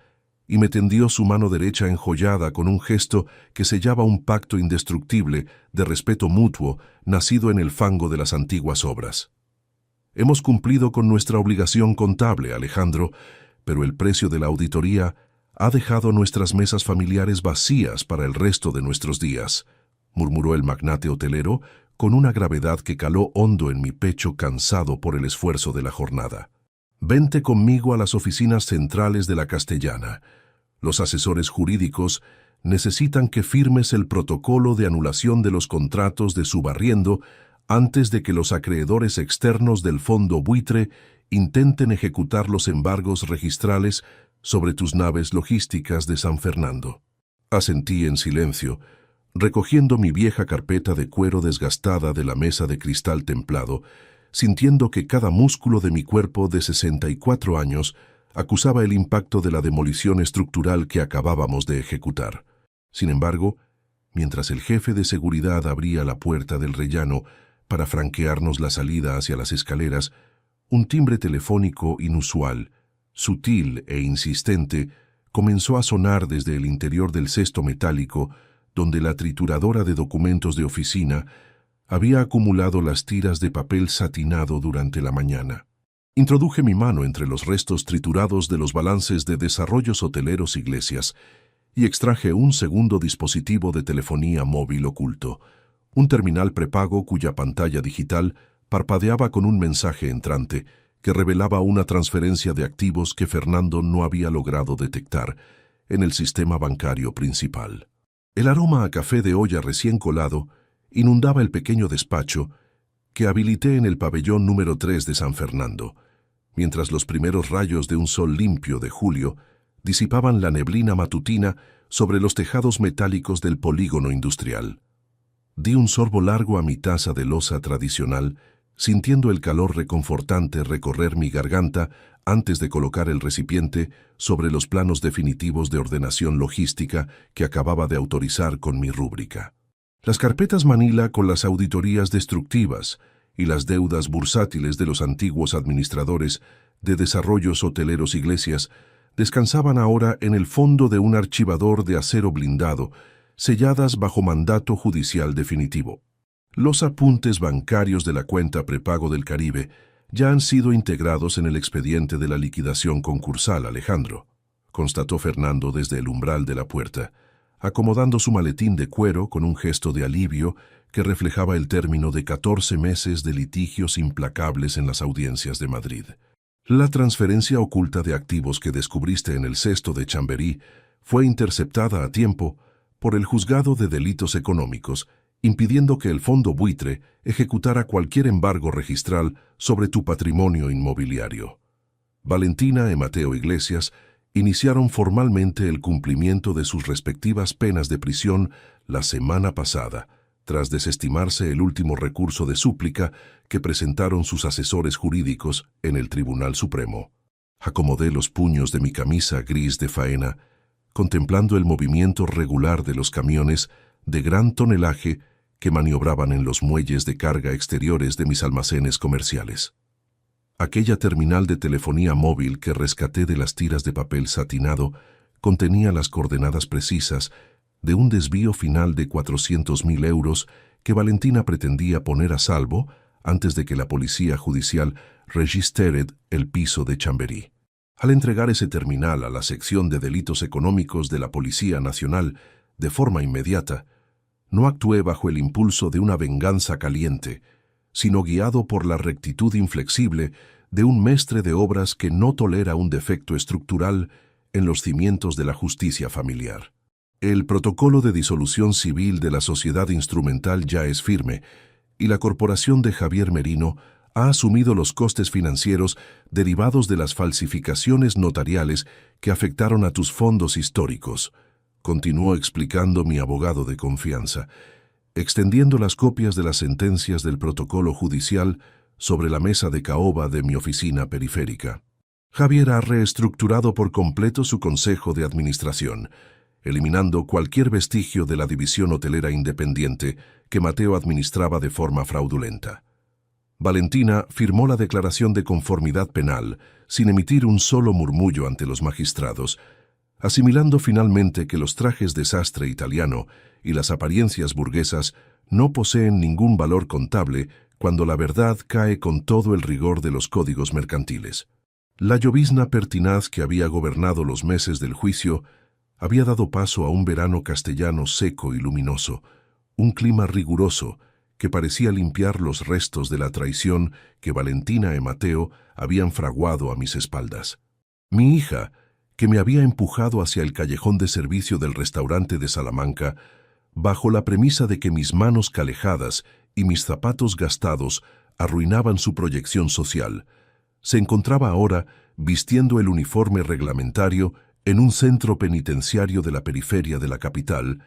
y me tendió su mano derecha enjollada con un gesto que sellaba un pacto indestructible de respeto mutuo nacido en el fango de las antiguas obras. Hemos cumplido con nuestra obligación contable, Alejandro, pero el precio de la auditoría ha dejado nuestras mesas familiares vacías para el resto de nuestros días, murmuró el magnate hotelero con una gravedad que caló hondo en mi pecho cansado por el esfuerzo de la jornada. Vente conmigo a las oficinas centrales de la Castellana. Los asesores jurídicos necesitan que firmes el protocolo de anulación de los contratos de subarriendo antes de que los acreedores externos del fondo buitre intenten ejecutar los embargos registrales sobre tus naves logísticas de San Fernando. Asentí en silencio, recogiendo mi vieja carpeta de cuero desgastada de la mesa de cristal templado, sintiendo que cada músculo de mi cuerpo de 64 años acusaba el impacto de la demolición estructural que acabábamos de ejecutar. Sin embargo, mientras el jefe de seguridad abría la puerta del rellano para franquearnos la salida hacia las escaleras, un timbre telefónico inusual, sutil e insistente, comenzó a sonar desde el interior del cesto metálico donde la trituradora de documentos de oficina había acumulado las tiras de papel satinado durante la mañana. Introduje mi mano entre los restos triturados de los balances de desarrollos hoteleros Iglesias y extraje un segundo dispositivo de telefonía móvil oculto, un terminal prepago cuya pantalla digital parpadeaba con un mensaje entrante que revelaba una transferencia de activos que Fernando no había logrado detectar en el sistema bancario principal. El aroma a café de olla recién colado inundaba el pequeño despacho que habilité en el pabellón número 3 de San Fernando, mientras los primeros rayos de un sol limpio de julio disipaban la neblina matutina sobre los tejados metálicos del polígono industrial. Di un sorbo largo a mi taza de loza tradicional, sintiendo el calor reconfortante recorrer mi garganta antes de colocar el recipiente sobre los planos definitivos de ordenación logística que acababa de autorizar con mi rúbrica. Las carpetas Manila con las auditorías destructivas y las deudas bursátiles de los antiguos administradores de desarrollos hoteleros Iglesias descansaban ahora en el fondo de un archivador de acero blindado, selladas bajo mandato judicial definitivo. Los apuntes bancarios de la cuenta prepago del Caribe ya han sido integrados en el expediente de la liquidación concursal, Alejandro, constató Fernando desde el umbral de la puerta, acomodando su maletín de cuero con un gesto de alivio que reflejaba el término de 14 meses de litigios implacables en las audiencias de Madrid. La transferencia oculta de activos que descubriste en el cesto de Chamberí fue interceptada a tiempo por el Juzgado de Delitos Económicos impidiendo que el fondo buitre ejecutara cualquier embargo registral sobre tu patrimonio inmobiliario. Valentina y Mateo Iglesias iniciaron formalmente el cumplimiento de sus respectivas penas de prisión la semana pasada, tras desestimarse el último recurso de súplica que presentaron sus asesores jurídicos en el Tribunal Supremo. Acomodé los puños de mi camisa gris de faena, contemplando el movimiento regular de los camiones de gran tonelaje que maniobraban en los muelles de carga exteriores de mis almacenes comerciales. Aquella terminal de telefonía móvil que rescaté de las tiras de papel satinado contenía las coordenadas precisas de un desvío final de 400.000 euros que Valentina pretendía poner a salvo antes de que la policía judicial registrara el piso de Chamberí. Al entregar ese terminal a la sección de delitos económicos de la Policía Nacional de forma inmediata, no actué bajo el impulso de una venganza caliente, sino guiado por la rectitud inflexible de un mestre de obras que no tolera un defecto estructural en los cimientos de la justicia familiar. El protocolo de disolución civil de la sociedad instrumental ya es firme, y la corporación de Javier Merino ha asumido los costes financieros derivados de las falsificaciones notariales que afectaron a tus fondos históricos, continuó explicando mi abogado de confianza, extendiendo las copias de las sentencias del protocolo judicial sobre la mesa de caoba de mi oficina periférica. Javier ha reestructurado por completo su consejo de administración, eliminando cualquier vestigio de la división hotelera independiente que Mateo administraba de forma fraudulenta. Valentina firmó la declaración de conformidad penal sin emitir un solo murmullo ante los magistrados, asimilando finalmente que los trajes de sastre italiano y las apariencias burguesas no poseen ningún valor contable cuando la verdad cae con todo el rigor de los códigos mercantiles. La llovizna pertinaz que había gobernado los meses del juicio había dado paso a un verano castellano seco y luminoso, un clima riguroso que parecía limpiar los restos de la traición que Valentina y Mateo habían fraguado a mis espaldas. Mi hija, que me había empujado hacia el callejón de servicio del restaurante de Salamanca, bajo la premisa de que mis manos calejadas y mis zapatos gastados arruinaban su proyección social, se encontraba ahora vistiendo el uniforme reglamentario en un centro penitenciario de la periferia de la capital,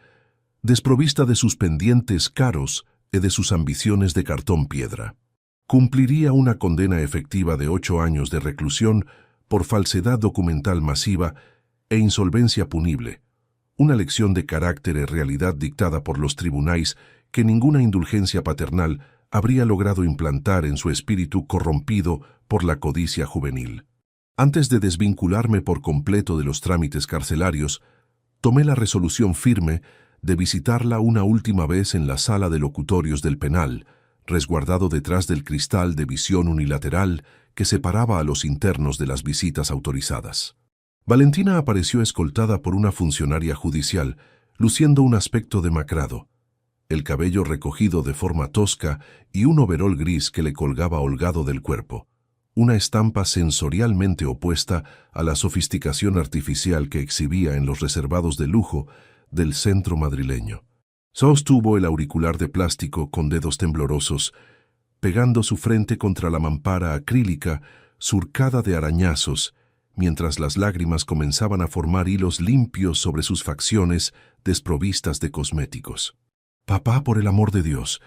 desprovista de sus pendientes caros y de sus ambiciones de cartón piedra. Cumpliría una condena efectiva de 8 años de reclusión por falsedad documental masiva e insolvencia punible, una lección de carácter y realidad dictada por los tribunales que ninguna indulgencia paternal habría logrado implantar en su espíritu corrompido por la codicia juvenil. Antes de desvincularme por completo de los trámites carcelarios, tomé la resolución firme de visitarla una última vez en la sala de locutorios del penal, resguardado detrás del cristal de visión unilateral que separaba a los internos de las visitas autorizadas. Valentina apareció escoltada por una funcionaria judicial, luciendo un aspecto demacrado, el cabello recogido de forma tosca y un overol gris que le colgaba holgado del cuerpo, una estampa sensorialmente opuesta a la sofisticación artificial que exhibía en los reservados de lujo del centro madrileño. Sostuvo el auricular de plástico con dedos temblorosos, pegando su frente contra la mampara acrílica surcada de arañazos, mientras las lágrimas comenzaban a formar hilos limpios sobre sus facciones desprovistas de cosméticos. «Papá, por el amor de Dios,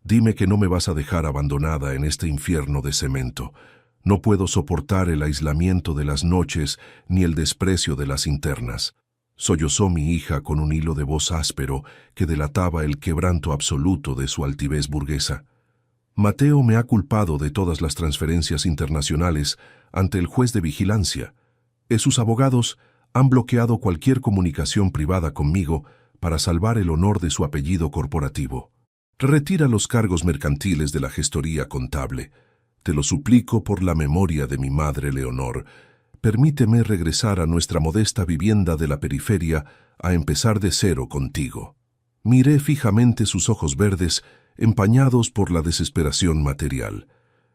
dime que no me vas a dejar abandonada en este infierno de cemento. No puedo soportar el aislamiento de las noches ni el desprecio de las internas», sollozó mi hija con un hilo de voz áspero que delataba el quebranto absoluto de su altivez burguesa. «Mateo me ha culpado de todas las transferencias internacionales ante el juez de vigilancia. Sus abogados han bloqueado cualquier comunicación privada conmigo para salvar el honor de su apellido corporativo. Retira los cargos mercantiles de la gestoría contable. Te lo suplico por la memoria de mi madre Leonor. Permíteme regresar a nuestra modesta vivienda de la periferia a empezar de cero contigo». Miré fijamente sus ojos verdes, empañados por la desesperación material,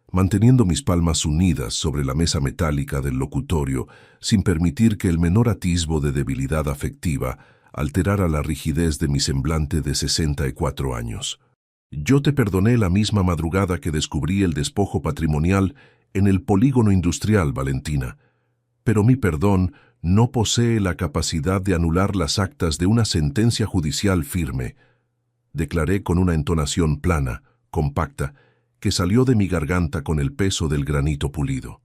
manteniendo mis palmas unidas sobre la mesa metálica del locutorio, sin permitir que el menor atisbo de debilidad afectiva alterara la rigidez de mi semblante de 64 años. Yo te perdoné la misma madrugada que descubrí el despojo patrimonial en el polígono industrial, Valentina, pero mi perdón no posee la capacidad de anular las actas de una sentencia judicial firme, declaré con una entonación plana, compacta, que salió de mi garganta con el peso del granito pulido.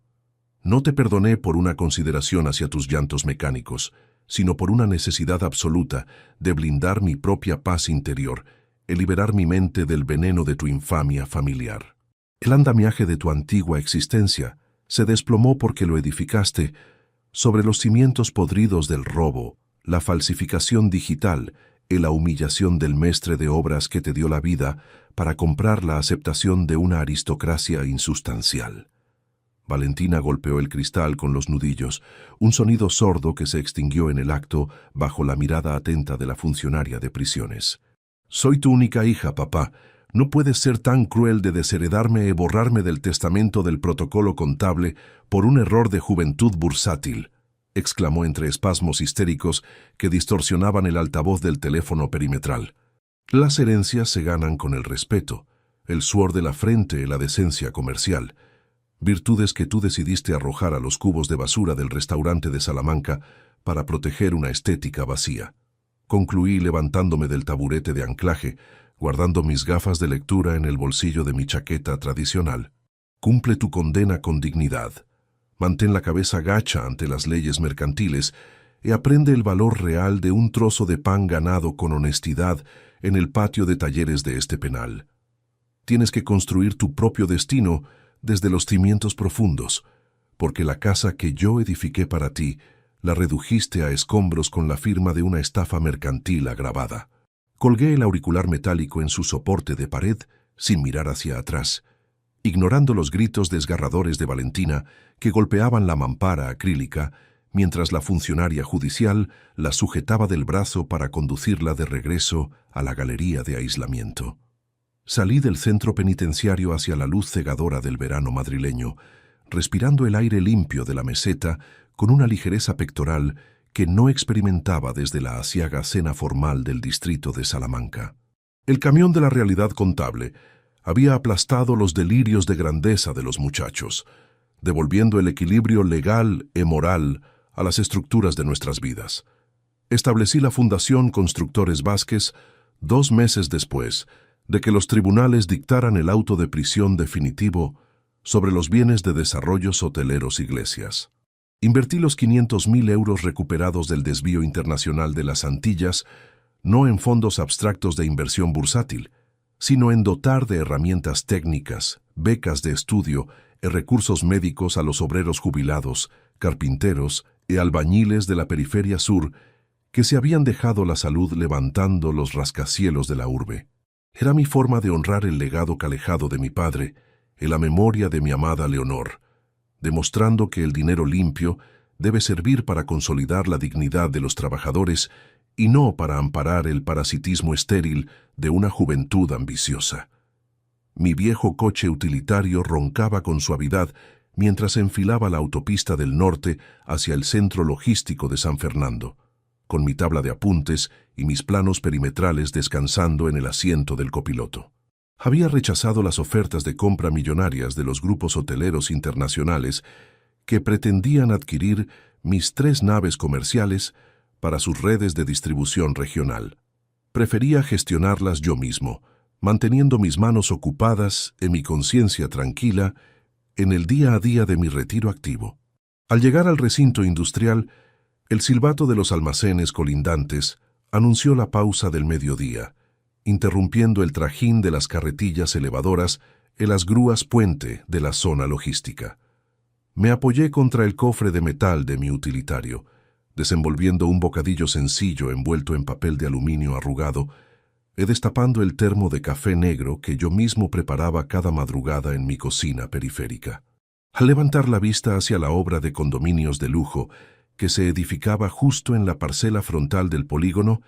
No te perdoné por una consideración hacia tus llantos mecánicos, sino por una necesidad absoluta de blindar mi propia paz interior y liberar mi mente del veneno de tu infamia familiar. El andamiaje de tu antigua existencia se desplomó porque lo edificaste sobre los cimientos podridos del robo, la falsificación digital y la humillación del mestre de obras que te dio la vida para comprar la aceptación de una aristocracia insustancial. Valentina golpeó el cristal con los nudillos, un sonido sordo que se extinguió en el acto bajo la mirada atenta de la funcionaria de prisiones. Soy tu única hija, papá. No puedes ser tan cruel de desheredarme y borrarme del testamento del protocolo contable por un error de juventud bursátil, exclamó entre espasmos histéricos que distorsionaban el altavoz del teléfono perimetral. Las herencias se ganan con el respeto, el sudor de la frente y la decencia comercial, virtudes que tú decidiste arrojar a los cubos de basura del restaurante de Salamanca para proteger una estética vacía. Concluí levantándome del taburete de anclaje, guardando mis gafas de lectura en el bolsillo de mi chaqueta tradicional. Cumple tu condena con dignidad. Mantén la cabeza gacha ante las leyes mercantiles y aprende el valor real de un trozo de pan ganado con honestidad en el patio de talleres de este penal. Tienes que construir tu propio destino desde los cimientos profundos, porque la casa que yo edifiqué para ti la redujiste a escombros con la firma de una estafa mercantil agravada. Colgué el auricular metálico en su soporte de pared sin mirar hacia atrás, ignorando los gritos desgarradores de Valentina que golpeaban la mampara acrílica mientras la funcionaria judicial la sujetaba del brazo para conducirla de regreso a la galería de aislamiento. Salí del centro penitenciario hacia la luz cegadora del verano madrileño, respirando el aire limpio de la meseta con una ligereza pectoral que no experimentaba desde la aciaga cena formal del distrito de Salamanca. El camión de la realidad contable había aplastado los delirios de grandeza de los muchachos, devolviendo el equilibrio legal y moral a las estructuras de nuestras vidas. Establecí la Fundación Constructores Vázquez 2 meses después de que los tribunales dictaran el auto de prisión definitivo sobre los bienes de desarrollos hoteleros Iglesias. Invertí los 500.000 euros recuperados del desvío internacional de las Antillas no en fondos abstractos de inversión bursátil, sino en dotar de herramientas técnicas, becas de estudio y recursos médicos a los obreros jubilados, carpinteros y albañiles de la periferia sur que se habían dejado la salud levantando los rascacielos de la urbe. Era mi forma de honrar el legado calejado de mi padre y la memoria de mi amada Leonor, demostrando que el dinero limpio debe servir para consolidar la dignidad de los trabajadores y no para amparar el parasitismo estéril de una juventud ambiciosa. Mi viejo coche utilitario roncaba con suavidad mientras enfilaba la autopista del norte hacia el centro logístico de San Fernando, con mi tabla de apuntes y mis planos perimetrales descansando en el asiento del copiloto. Había rechazado las ofertas de compra millonarias de los grupos hoteleros internacionales que pretendían adquirir mis 3 naves comerciales para sus redes de distribución regional. Prefería gestionarlas yo mismo, manteniendo mis manos ocupadas y mi conciencia tranquila en el día a día de mi retiro activo. Al llegar al recinto industrial, el silbato de los almacenes colindantes anunció la pausa del mediodía, interrumpiendo el trajín de las carretillas elevadoras y las grúas puente de la zona logística. Me apoyé contra el cofre de metal de mi utilitario, desenvolviendo un bocadillo sencillo envuelto en papel de aluminio arrugado y destapando el termo de café negro que yo mismo preparaba cada madrugada en mi cocina periférica. Al levantar la vista hacia la obra de condominios de lujo que se edificaba justo en la parcela frontal del polígono,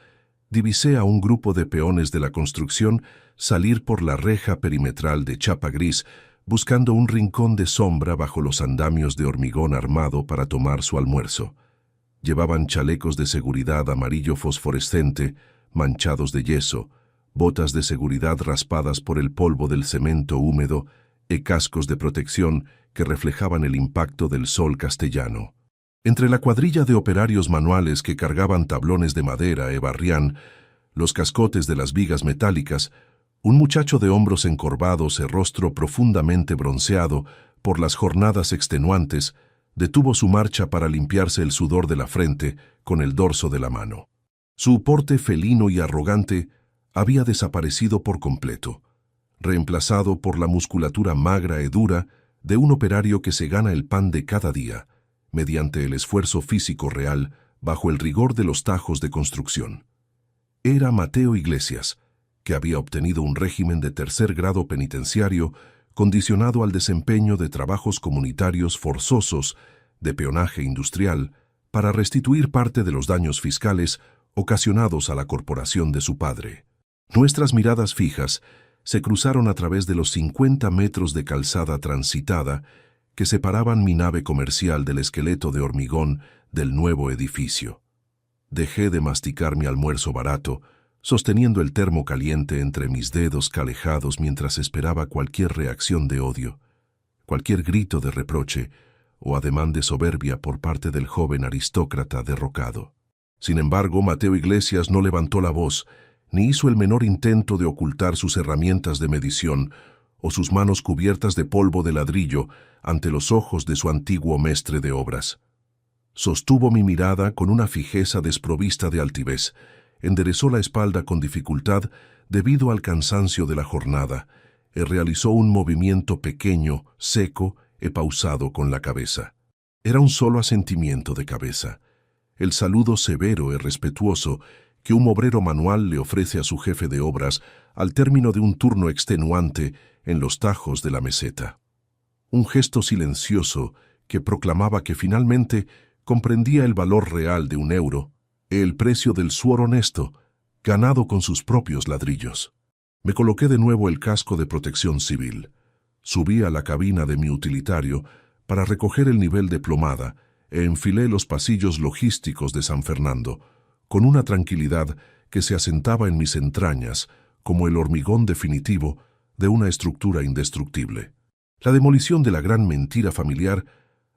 divisé a un grupo de peones de la construcción salir por la reja perimetral de chapa gris, buscando un rincón de sombra bajo los andamios de hormigón armado para tomar su almuerzo. Llevaban chalecos de seguridad amarillo fosforescente, manchados de yeso, botas de seguridad raspadas por el polvo del cemento húmedo y cascos de protección que reflejaban el impacto del sol castellano. Entre la cuadrilla de operarios manuales que cargaban tablones de madera e barrían los cascotes de las vigas metálicas, un muchacho de hombros encorvados y rostro profundamente bronceado por las jornadas extenuantes detuvo su marcha para limpiarse el sudor de la frente con el dorso de la mano. Su porte felino y arrogante había desaparecido por completo, reemplazado por la musculatura magra y dura de un operario que se gana el pan de cada día, mediante el esfuerzo físico real bajo el rigor de los tajos de construcción. Era Mateo Iglesias, que había obtenido un régimen de tercer grado penitenciario condicionado al desempeño de trabajos comunitarios forzosos de peonaje industrial para restituir parte de los daños fiscales ocasionados a la corporación de su padre. Nuestras miradas fijas se cruzaron a través de los 50 metros de calzada transitada que separaban mi nave comercial del esqueleto de hormigón del nuevo edificio. Dejé de masticar mi almuerzo barato, sosteniendo el termo caliente entre mis dedos calejados mientras esperaba cualquier reacción de odio, cualquier grito de reproche o ademán de soberbia por parte del joven aristócrata derrocado. Sin embargo, Mateo Iglesias no levantó la voz, ni hizo el menor intento de ocultar sus herramientas de medición o sus manos cubiertas de polvo de ladrillo ante los ojos de su antiguo mestre de obras. Sostuvo mi mirada con una fijeza desprovista de altivez, enderezó la espalda con dificultad debido al cansancio de la jornada y realizó un movimiento pequeño, seco y pausado con la cabeza. Era un solo asentimiento de cabeza, el saludo severo y respetuoso que un obrero manual le ofrece a su jefe de obras al término de un turno extenuante en los tajos de la meseta. Un gesto silencioso que proclamaba que finalmente comprendía el valor real de un euro, el precio del suor honesto, ganado con sus propios ladrillos. Me coloqué de nuevo el casco de protección civil. Subí a la cabina de mi utilitario para recoger el nivel de plomada e enfilé los pasillos logísticos de San Fernando, con una tranquilidad que se asentaba en mis entrañas como el hormigón definitivo de una estructura indestructible. La demolición de la gran mentira familiar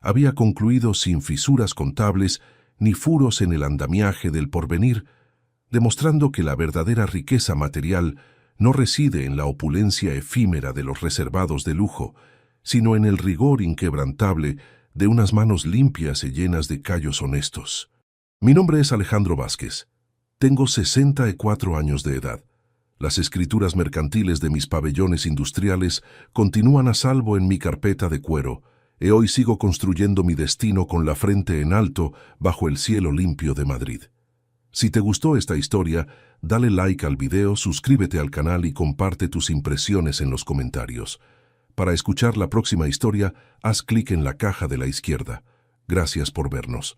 había concluido sin fisuras contables ni furos en el andamiaje del porvenir, demostrando que la verdadera riqueza material no reside en la opulencia efímera de los reservados de lujo, sino en el rigor inquebrantable de unas manos limpias y llenas de callos honestos. Mi nombre es Alejandro Vázquez. Tengo 64 años de edad. Las escrituras mercantiles de mis pabellones industriales continúan a salvo en mi carpeta de cuero, y hoy sigo construyendo mi destino con la frente en alto bajo el cielo limpio de Madrid. Si te gustó esta historia, dale like al video, suscríbete al canal y comparte tus impresiones en los comentarios. Para escuchar la próxima historia, haz clic en la caja de la izquierda. Gracias por vernos.